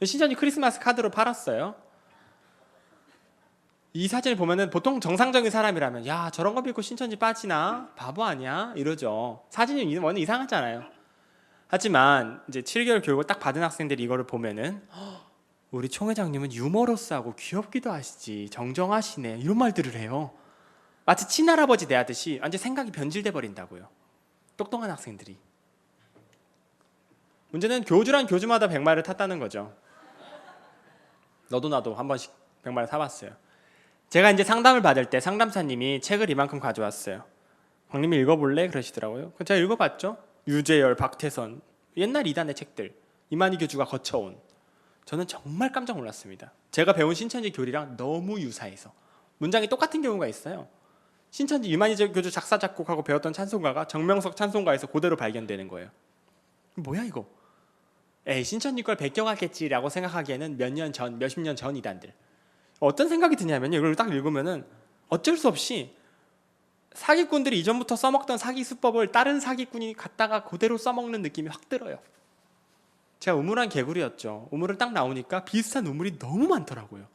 신천지 크리스마스 카드로 팔았어요. 이 사진을 보면은 보통 정상적인 사람이라면 야 저런 거 믿고 신천지 빠지나? 바보 아니야? 이러죠. 사진이 원래 이상하잖아요. 하지만 이제 7개월 교육을 딱 받은 학생들이 이거를 보면은 우리 총회장님은 유머러스하고 귀엽기도 하시지 정정하시네 이런 말들을 해요. 마치 친할아버지 대하듯이 완전 생각이 변질돼 버린다고요. 똑똑한 학생들이. 문제는 교주란 교주마다 백마를 탔다는 거죠. 너도 나도 한 번씩 백마를 타봤어요. 제가 이제 상담을 받을 때 상담사님이 책을 이만큼 가져왔어요. 광님이 읽어볼래? 그러시더라고요. 제가 읽어봤죠. 유재열, 박태선 옛날 이단의 책들 이만희 교주가 거쳐온. 저는 정말 깜짝 놀랐습니다. 제가 배운 신천지 교리랑 너무 유사해서 문장이 똑같은 경우가 있어요. 신천지 이만희 교주 작사 작곡하고 배웠던 찬송가가 정명석 찬송가에서 그대로 발견되는 거예요. 뭐야 이거? 에이 신천지 걸 베껴갔겠지라고 생각하기에는 몇십 년 전 이단들. 어떤 생각이 드냐면요. 이걸 딱 읽으면은 어쩔 수 없이 사기꾼들이 이전부터 써먹던 사기 수법을 다른 사기꾼이 갖다가 그대로 써먹는 느낌이 확 들어요. 제가 우물한 개구리였죠. 우물을 딱 나오니까 비슷한 우물이 너무 많더라고요.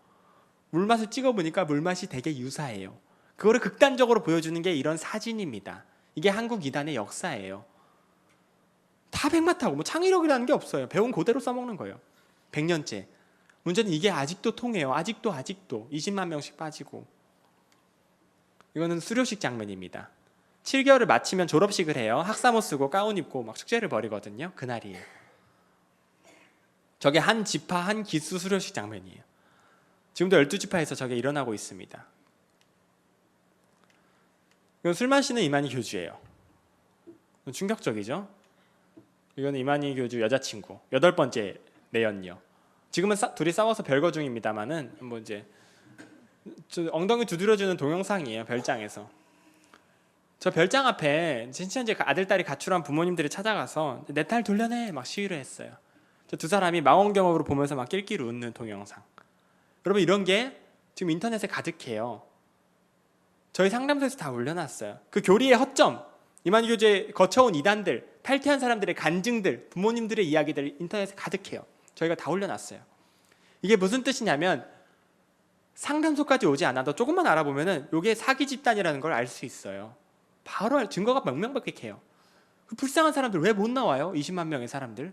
물맛을 찍어보니까 물맛이 되게 유사해요. 그거를 극단적으로 보여주는 게 이런 사진입니다. 이게 한국 이단의 역사예요. 다 백마 타고 뭐 창의력이라는 게 없어요. 배운 그대로 써먹는 거예요. 100년째. 문제는 이게 아직도 통해요. 아직도 20만 명씩 빠지고. 이거는 수료식 장면입니다. 7개월을 마치면 졸업식을 해요. 학사모 쓰고 가운 입고 막 축제를 벌이거든요. 그날이에요. 저게 한 지파 한 기수 수료식 장면이에요. 지금도 12지파에서 저게 일어나고 있습니다. 이건 술 마시는 이만희 교주예요. 충격적이죠? 이거는 이만희 교주 여자친구 8번째 내연녀. 지금은 둘이 싸워서 별거 중입니다만은 뭐 이제 엉덩이 두드려주는 동영상이에요. 별장에서. 저 별장 앞에 신천지 아들 딸이 가출한 부모님들이 찾아가서 내 딸 돌려내 막 시위를 했어요. 저 두 사람이 망원경으로 보면서 막 낄낄 웃는 동영상. 여러분 이런 게 지금 인터넷에 가득해요. 저희 상담소에서 다 올려놨어요. 그 교리의 허점, 이만희 교주의 거쳐온 이단들, 탈퇴한 사람들의 간증들, 부모님들의 이야기들 인터넷에 가득해요. 저희가 다 올려놨어요. 이게 무슨 뜻이냐면 상담소까지 오지 않아도 조금만 알아보면은 이게 사기 집단이라는 걸 알 수 있어요. 바로 증거가 명명백백해요. 그 불쌍한 사람들 왜 못 나와요? 20만 명의 사람들.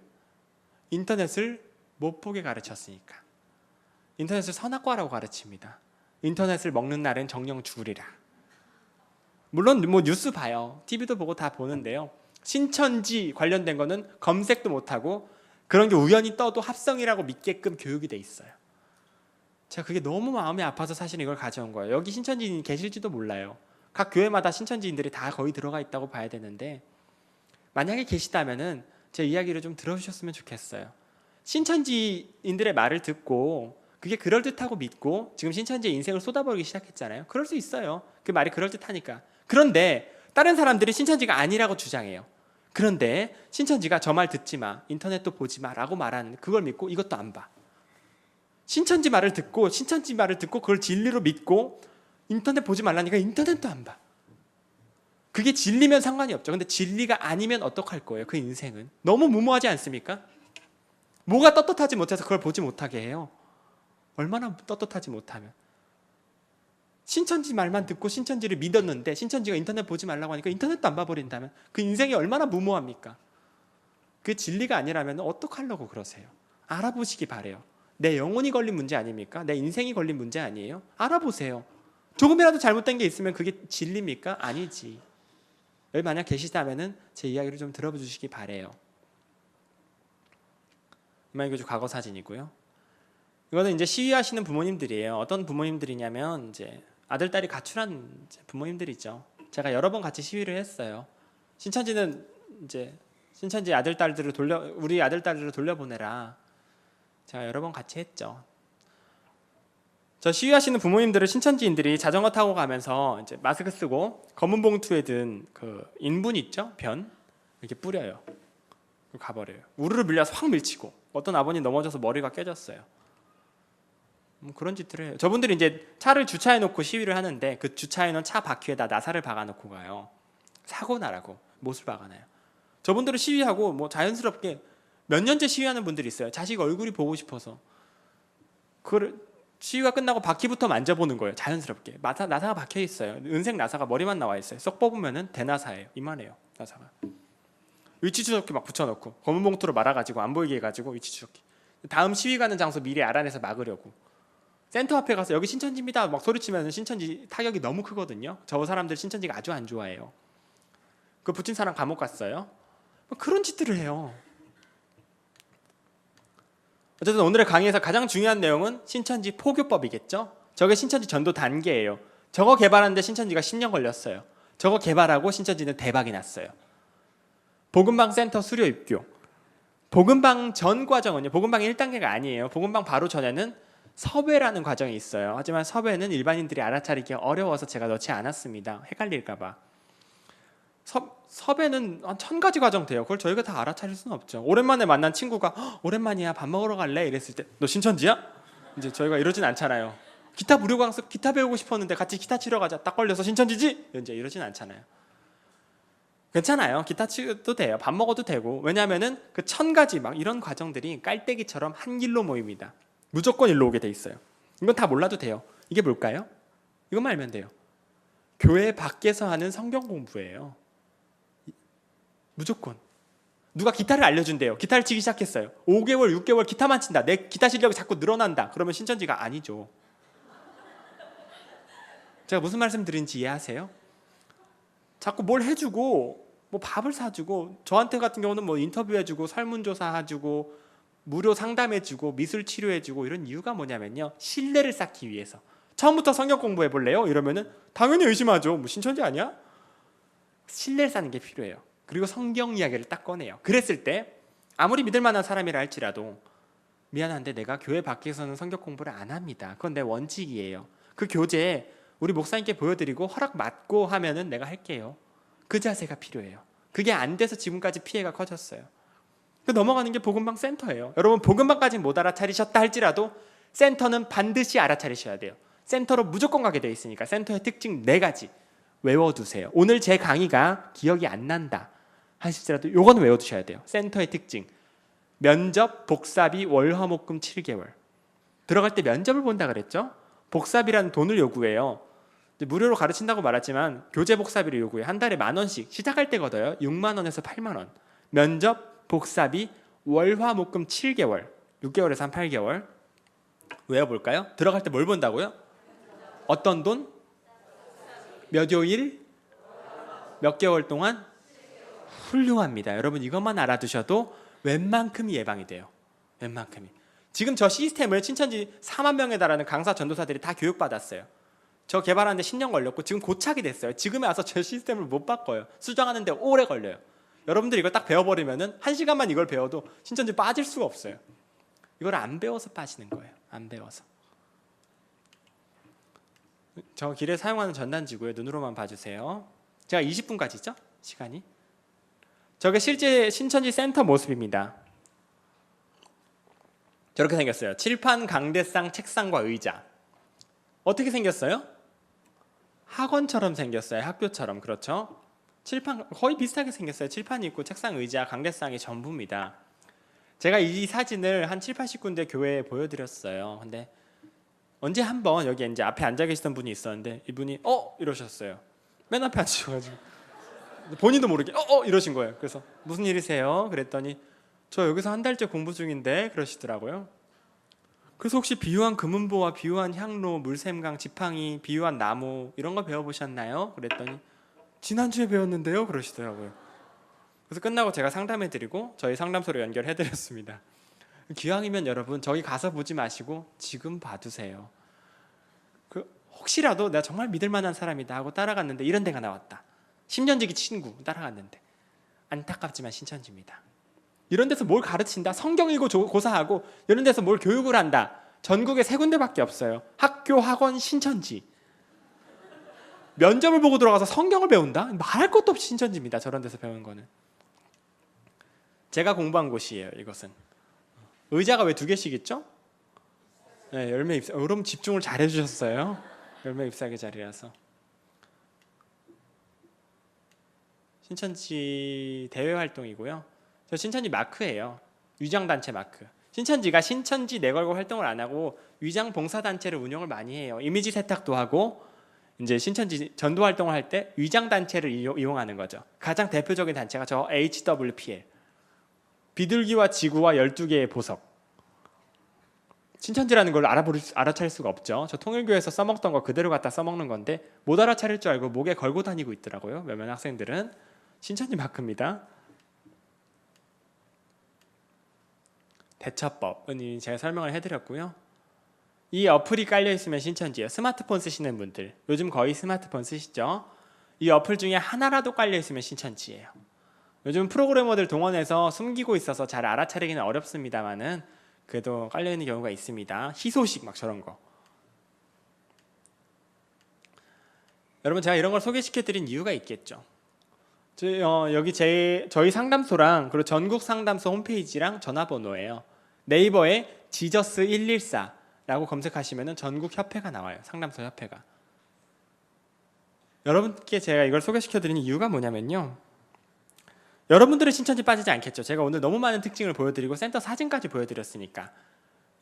인터넷을 못 보게 가르쳤으니까. 인터넷을 선악과라고 가르칩니다. 인터넷을 먹는 날은 정령 죽으리라. 물론 뭐 뉴스 봐요. TV도 보고 다 보는데요. 신천지 관련된 거는 검색도 못하고 그런 게 우연히 떠도 합성이라고 믿게끔 교육이 돼 있어요. 제가 그게 너무 마음이 아파서 사실 이걸 가져온 거예요. 여기 신천지인 계실지도 몰라요. 각 교회마다 신천지인들이 다 거의 들어가 있다고 봐야 되는데 만약에 계시다면은 제 이야기를 좀 들어주셨으면 좋겠어요. 신천지인들의 말을 듣고 그게 그럴듯하고 믿고 지금 신천지의 인생을 쏟아버리기 시작했잖아요. 그럴 수 있어요. 그 말이 그럴듯하니까. 그런데 다른 사람들이 신천지가 아니라고 주장해요. 그런데 신천지가 저 말 듣지 마, 인터넷도 보지 마 라고 말하는 그걸 믿고 이것도 안 봐. 신천지 말을 듣고 그걸 진리로 믿고 인터넷 보지 말라니까 인터넷도 안 봐. 그게 진리면 상관이 없죠. 근데 진리가 아니면 어떡할 거예요? 그 인생은 너무 무모하지 않습니까? 뭐가 떳떳하지 못해서 그걸 보지 못하게 해요? 얼마나 떳떳하지 못하면. 신천지 말만 듣고 신천지를 믿었는데 신천지가 인터넷 보지 말라고 하니까 인터넷도 안 봐버린다면 그 인생이 얼마나 무모합니까? 그 진리가 아니라면 어떡하려고 그러세요? 알아보시기 바래요. 내 영혼이 걸린 문제 아닙니까? 내 인생이 걸린 문제 아니에요? 알아보세요. 조금이라도 잘못된 게 있으면 그게 진리입니까? 아니지. 여기 만약 계시다면은 제 이야기를 좀 들어주시기 바래요. 이만희 교주 과거 사진이고요. 이거는 이제 시위하시는 부모님들이에요. 어떤 부모님들이냐면 이제 아들 딸이 가출한 부모님들이죠. 제가 여러 번 같이 시위를 했어요. 신천지는 이제 신천지 아들 딸들을 우리 아들 딸들을 돌려보내라. 제가 여러 번 같이 했죠. 저 시위하시는 부모님들은 신천지인들이 자전거 타고 가면서 이제 마스크 쓰고 검은 봉투에 든 그 인분 있죠? 변 이렇게 뿌려요. 가버려요. 우르르 밀려서 확 밀치고 어떤 아버님 넘어져서 머리가 깨졌어요. 그런 짓들을 해요. 저분들이 이제 차를 주차해 놓고 시위를 하는데 그 주차해 놓은 차 바퀴에다 나사를 박아 놓고 가요. 사고 나라고 못을 박아놔요. 저분들은 시위하고 뭐 자연스럽게 몇 년째 시위하는 분들이 있어요. 자식 얼굴이 보고 싶어서 그걸 시위가 끝나고 바퀴부터 만져보는 거예요. 자연스럽게 나사가 박혀 있어요. 은색 나사가 머리만 나와 있어요. 쏙 뽑으면은 대나사예요. 이만해요. 나사가. 위치 추적기 막 붙여놓고 검은 봉투로 말아가지고 안 보이게 해가지고 위치 추적기. 다음 시위 가는 장소 미리 알아내서 막으려고. 센터 앞에 가서 여기 신천지입니다 막 소리치면 신천지 타격이 너무 크거든요. 저 사람들 신천지가 아주 안 좋아해요. 그 붙인 사람 감옥 갔어요. 그런 짓들을 해요. 어쨌든 오늘의 강의에서 가장 중요한 내용은 신천지 포교법이겠죠. 저게 신천지 전도 단계예요. 저거 개발하는데 신천지가 10년 걸렸어요. 저거 개발하고 신천지는 대박이 났어요. 복음방 센터 수료 입교. 복음방 전 과정은요. 복음방 1단계가 아니에요. 복음방 바로 전에는 섭외라는 과정이 있어요. 하지만 섭외는 일반인들이 알아차리기 어려워서 제가 넣지 않았습니다. 헷갈릴까 봐. 섭외는 한 1000가지 과정 돼요. 그걸 저희가 다 알아차릴 수는 없죠. 오랜만에 만난 친구가 오랜만이야 밥 먹으러 갈래? 이랬을 때 너 신천지야? 이제 저희가 이러진 않잖아요. 기타 무료 강습 기타 배우고 싶었는데 같이 기타 치러 가자. 딱 걸려서 신천지지? 이제 이러진 않잖아요. 괜찮아요. 기타 치도 돼요. 밥 먹어도 되고. 왜냐하면은 그 1000가지 막 이런 과정들이 깔때기처럼 한 길로 모입니다. 무조건 일로 오게 돼 있어요. 이건 다 몰라도 돼요. 이게 뭘까요? 이것만 알면 돼요. 교회 밖에서 하는 성경 공부예요. 무조건. 누가 기타를 알려준대요. 기타를 치기 시작했어요. 5개월, 6개월 기타만 친다. 내 기타 실력이 자꾸 늘어난다. 그러면 신천지가 아니죠. 제가 무슨 말씀 드린지 이해하세요? 자꾸 뭘 해주고 뭐 밥을 사주고 저한테 같은 경우는 뭐 인터뷰해주고 설문조사 해주고 무료 상담해주고 미술 치료해주고 이런 이유가 뭐냐면요, 신뢰를 쌓기 위해서. 처음부터 성경 공부해볼래요? 이러면은 당연히 의심하죠. 뭐 신천지 아니야? 신뢰를 쌓는 게 필요해요. 그리고 성경 이야기를 딱 꺼내요. 그랬을 때 아무리 믿을 만한 사람이라 할지라도 미안한데 내가 교회 밖에서는 성경 공부를 안 합니다. 그건 내 원칙이에요. 그 교재 우리 목사님께 보여드리고 허락 받고 하면은 내가 할게요. 그 자세가 필요해요. 그게 안 돼서 지금까지 피해가 커졌어요. 그 넘어가는 게 복음방 센터예요. 여러분 복음방까지 못 알아차리셨다 할지라도 센터는 반드시 알아차리셔야 돼요. 센터로 무조건 가게 돼 있으니까 센터의 특징 4가지 외워두세요. 오늘 제 강의가 기억이 안 난다 하실지라도 요건 외워두셔야 돼요. 센터의 특징: 면접, 복사비, 월화목금 7개월. 들어갈 때 면접을 본다 그랬죠? 복사비라는 돈을 요구해요. 무료로 가르친다고 말했지만 교재 복사비를 요구해요. 한 달에 10,000원씩. 시작할 때 걷어요. 6만 원에서 8만 원. 면접, 복사비, 월화목금 7개월. 6개월에서 한 8개월. 외워볼까요? 들어갈 때 뭘 본다고요? 어떤 돈? 몇 요일? 몇 개월 동안? 훌륭합니다. 여러분 이것만 알아두셔도 웬만큼이 예방이 돼요. 웬만큼이. 지금 저 시스템을 신천지 4만 명에 달하는 강사 전도사들이 다 교육받았어요. 저 개발하는데 10년 걸렸고 지금 고착이 됐어요. 지금에 와서 저 시스템을 못 바꿔요. 수정하는데 오래 걸려요. 여러분들이 이걸 딱 배워버리면은 1시간만 이걸 배워도 신천지 빠질 수가 없어요. 이걸 안 배워서 빠지는 거예요. 안 배워서. 저 길에 사용하는 전단지고요. 눈으로만 봐주세요. 제가 20분까지죠? 시간이. 저게 실제 신천지 센터 모습입니다. 저렇게 생겼어요. 칠판, 강대상, 책상과 의자. 어떻게 생겼어요? 학원처럼 생겼어요. 학교처럼. 그렇죠? 칠판 거의 비슷하게 생겼어요. 칠판이 있고 책상, 의자, 강대상이 전부입니다. 제가 이 사진을 한 7, 80군데 교회에 보여드렸어요. 근데 언제 한번 여기 이제 앞에 앉아 계시던 분이 있었는데 이분이 이러셨어요. 맨 앞에 앉으셔가지고 본인도 모르게 이러신 거예요. 그래서 무슨 일이세요? 그랬더니 저 여기서 한 달째 공부 중인데 그러시더라고요. 그래서 혹시 비유한 금은보와 비유한 향로, 물샘강, 지팡이, 비유한 나무 이런 거 배워보셨나요? 그랬더니 지난주에 배웠는데요? 그러시더라고요. 그래서 끝나고 제가 상담해드리고 저희 상담소로 연결해드렸습니다. 기왕이면 여러분 저기 가서 보지 마시고 지금 봐두세요. 혹시라도 내가 정말 믿을 만한 사람이다 하고 따라갔는데 이런 데가 나왔다. 10년지기 친구 따라갔는데 안타깝지만 신천지입니다. 이런 데서 뭘 가르친다? 성경 읽고 고사하고 이런 데서 뭘 교육을 한다? 전국에 3군데밖에 없어요. 학교, 학원, 신천지. 면접을 보고 들어가서 성경을 배운다? 말할 것도 없이 신천지입니다. 저런 데서 배우는 거는. 제가 공부한 곳이에요. 이것은. 의자가 왜 2개씩 있죠? 네, 열매 잎사. 여러분 집중을 잘 해주셨어요. 열매 잎사귀 자리라서. 신천지 대외 활동이고요. 저 신천지 마크예요. 위장단체 마크. 신천지가 신천지 내걸고 활동을 안 하고 위장 봉사단체를 운영을 많이 해요. 이미지 세탁도 하고 이제 신천지 전도 활동을 할 때 위장단체를 이용하는 거죠. 가장 대표적인 단체가 저 HWPL. 비둘기와 지구와 12개의 보석. 신천지라는 걸 알아차릴 수가 없죠. 저 통일교에서 써먹던 거 그대로 갖다 써먹는 건데 못 알아차릴 줄 알고 목에 걸고 다니고 있더라고요. 몇몇 학생들은. 신천지 마크입니다. 대처법은 제가 설명을 해드렸고요. 이 어플이 깔려있으면 신천지예요. 스마트폰 쓰시는 분들 요즘 거의 스마트폰 쓰시죠. 이 어플 중에 하나라도 깔려있으면 신천지예요. 요즘 프로그래머들 동원해서 숨기고 있어서 잘 알아차리기는 어렵습니다만은 그래도 깔려있는 경우가 있습니다. 희소식 막 저런 거. 여러분 제가 이런 걸 소개시켜드린 이유가 있겠죠. 여기 저희 상담소랑 그리고 전국 상담소 홈페이지랑 전화번호예요. 네이버에 지저스 114라고 검색하시면 전국 협회가 나와요. 상담소 협회가. 여러분께 제가 이걸 소개시켜드리는 이유가 뭐냐면요. 여러분들은 신천지 빠지지 않겠죠. 제가 오늘 너무 많은 특징을 보여드리고 센터 사진까지 보여드렸으니까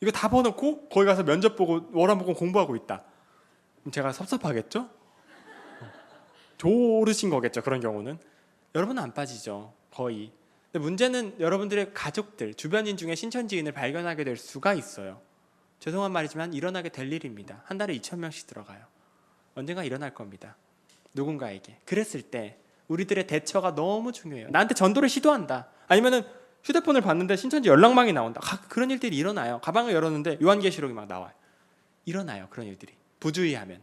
이거 다 봐놓고 거기 가서 면접 보고 월화목금 공부하고 있다. 그럼 제가 섭섭하겠죠? 조르신 거겠죠. 그런 경우는. 여러분은 안 빠지죠. 거의. 근데 문제는 여러분들의 가족들, 주변인 중에 신천지인을 발견하게 될 수가 있어요. 죄송한 말이지만 일어나게 될 일입니다. 한 달에 2,000명씩 들어가요. 언젠가 일어날 겁니다. 누군가에게. 그랬을 때 우리들의 대처가 너무 중요해요. 나한테 전도를 시도한다. 아니면은 휴대폰을 봤는데 신천지 연락망이 나온다. 그런 일들이 일어나요. 가방을 열었는데 요한계시록이 막 나와요. 일어나요. 그런 일들이. 부주의하면.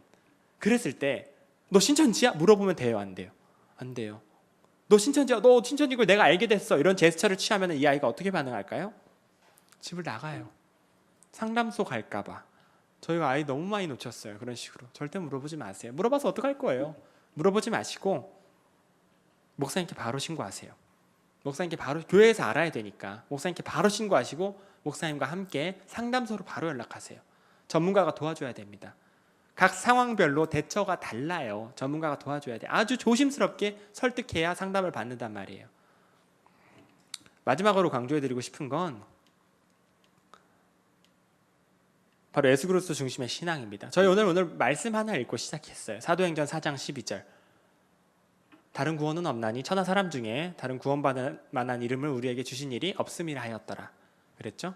그랬을 때 너 신천지야? 물어보면 돼요? 안 돼요? 안 돼요. 너 신천지야? 너 신천지고 내가 알게 됐어. 이런 제스처를 취하면 이 아이가 어떻게 반응할까요? 집을 나가요. 상담소 갈까 봐. 저희가 아이 너무 많이 놓쳤어요. 그런 식으로. 절대 물어보지 마세요. 물어봐서 어떡할 거예요? 물어보지 마시고 목사님께 바로 신고하세요. 목사님께 바로, 교회에서 알아야 되니까 목사님께 바로 신고하시고 목사님과 함께 상담소로 바로 연락하세요. 전문가가 도와줘야 됩니다. 각 상황별로 대처가 달라요. 전문가가 도와줘야 돼요. 아주 조심스럽게 설득해야 상담을 받는단 말이에요. 마지막으로 강조해드리고 싶은 건 바로 예수 그리스도 중심의 신앙입니다. 저희 오늘 말씀 하나 읽고 시작했어요. 사도행전 4장 12절. 다른 구원은 없나니 천하 사람 중에 다른 구원받을 만한 이름을 우리에게 주신 일이 없음이라 하였더라. 그랬죠?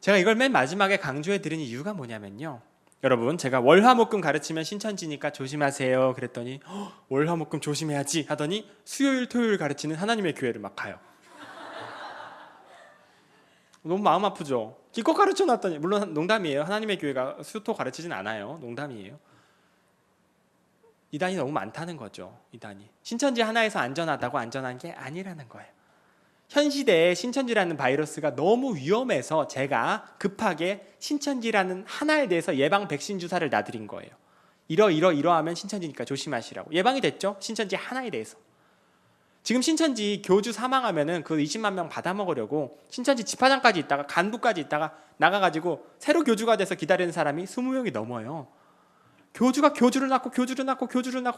제가 이걸 맨 마지막에 강조해 드린 이유가 뭐냐면요. 여러분, 제가 월화목금 가르치면 신천지니까 조심하세요 그랬더니 월화목금 조심해야지 하더니 수요일 토요일 가르치는 하나님의 교회를 막 가요. 너무 마음 아프죠? 기껏 가르쳐 놨더니, 물론 농담이에요. 하나님의 교회가 수토 가르치진 않아요. 농담이에요. 이단이 너무 많다는 거죠. 이단이. 신천지 하나에서 안전하다고 안전한 게 아니라는 거예요. 현 시대에 신천지라는 바이러스가 너무 위험해서 제가 급하게 신천지라는 하나에 대해서 예방 백신 주사를 놔드린 거예요. 이러하면 신천지니까 조심하시라고. 예방이 됐죠? 신천지 하나에 대해서. 지금 신천지 교주 사망하면은 그 20만 명 받아먹으려고 신천지 집화장까지 있다가 간부까지 있다가 나가가지고 새로 교주가 돼서 기다리는 사람이 20명이 넘어요. 교주가 교주를 낳고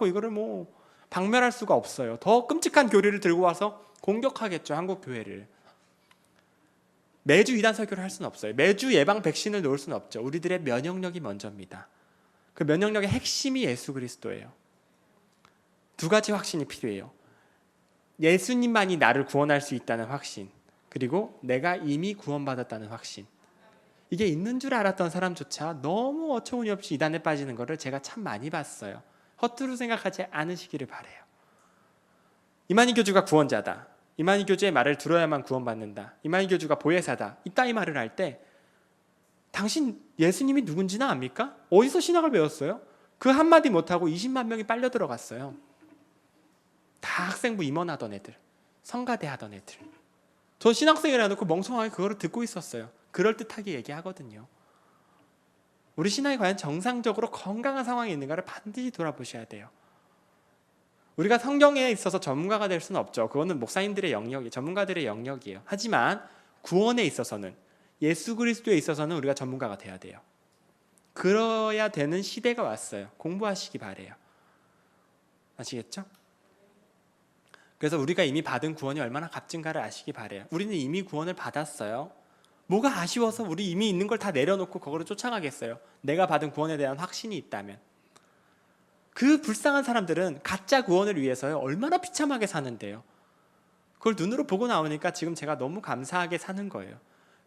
이거를 뭐 박멸할 수가 없어요. 더 끔찍한 교리를 들고 와서 공격하겠죠, 한국 교회를. 매주 이단 설교를 할 수는 없어요. 매주 예방 백신을 놓을 수는 없죠. 우리들의 면역력이 먼저입니다. 그 면역력의 핵심이 예수 그리스도예요. 두 가지 확신이 필요해요. 예수님만이 나를 구원할 수 있다는 확신, 그리고 내가 이미 구원받았다는 확신. 이게 있는 줄 알았던 사람조차 너무 어처구니 없이 이단에 빠지는 거를 제가 참 많이 봤어요. 헛되이 생각하지 않으시기를 바라요. 이만희 교주가 구원자다. 이만희 교주의 말을 들어야만 구원받는다. 이만희 교주가 보혜사다. 이따위 말을 할 때 당신 예수님이 누군지는 압니까? 어디서 신학을 배웠어요? 그 한마디 못하고 20만 명이 빨려 들어갔어요. 다 학생부 임원하던 애들, 성가대 하던 애들. 저 신학생이라 놓고 멍청하게 그거를 듣고 있었어요. 그럴듯하게 얘기하거든요. 우리 신앙이 과연 정상적으로 건강한 상황에 있는가를 반드시 돌아보셔야 돼요. 우리가 성경에 있어서 전문가가 될 수는 없죠. 그거는 목사님들의 영역이, 전문가들의 영역이에요. 하지만 구원에 있어서는, 예수 그리스도에 있어서는 우리가 전문가가 돼야 돼요. 그래야 되는 시대가 왔어요. 공부하시기 바래요. 아시겠죠? 그래서 우리가 이미 받은 구원이 얼마나 값진가를 아시기 바래요. 우리는 이미 구원을 받았어요. 뭐가 아쉬워서 우리 이미 있는 걸 다 내려놓고 그거를 쫓아가겠어요? 내가 받은 구원에 대한 확신이 있다면. 그 불쌍한 사람들은 가짜 구원을 위해서요 얼마나 비참하게 사는데요. 그걸 눈으로 보고 나오니까 지금 제가 너무 감사하게 사는 거예요.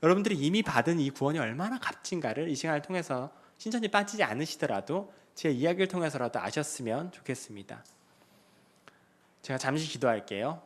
여러분들이 이미 받은 이 구원이 얼마나 값진가를 이 시간을 통해서 신천지 빠지지 않으시더라도 제 이야기를 통해서라도 아셨으면 좋겠습니다. 제가 잠시 기도할게요.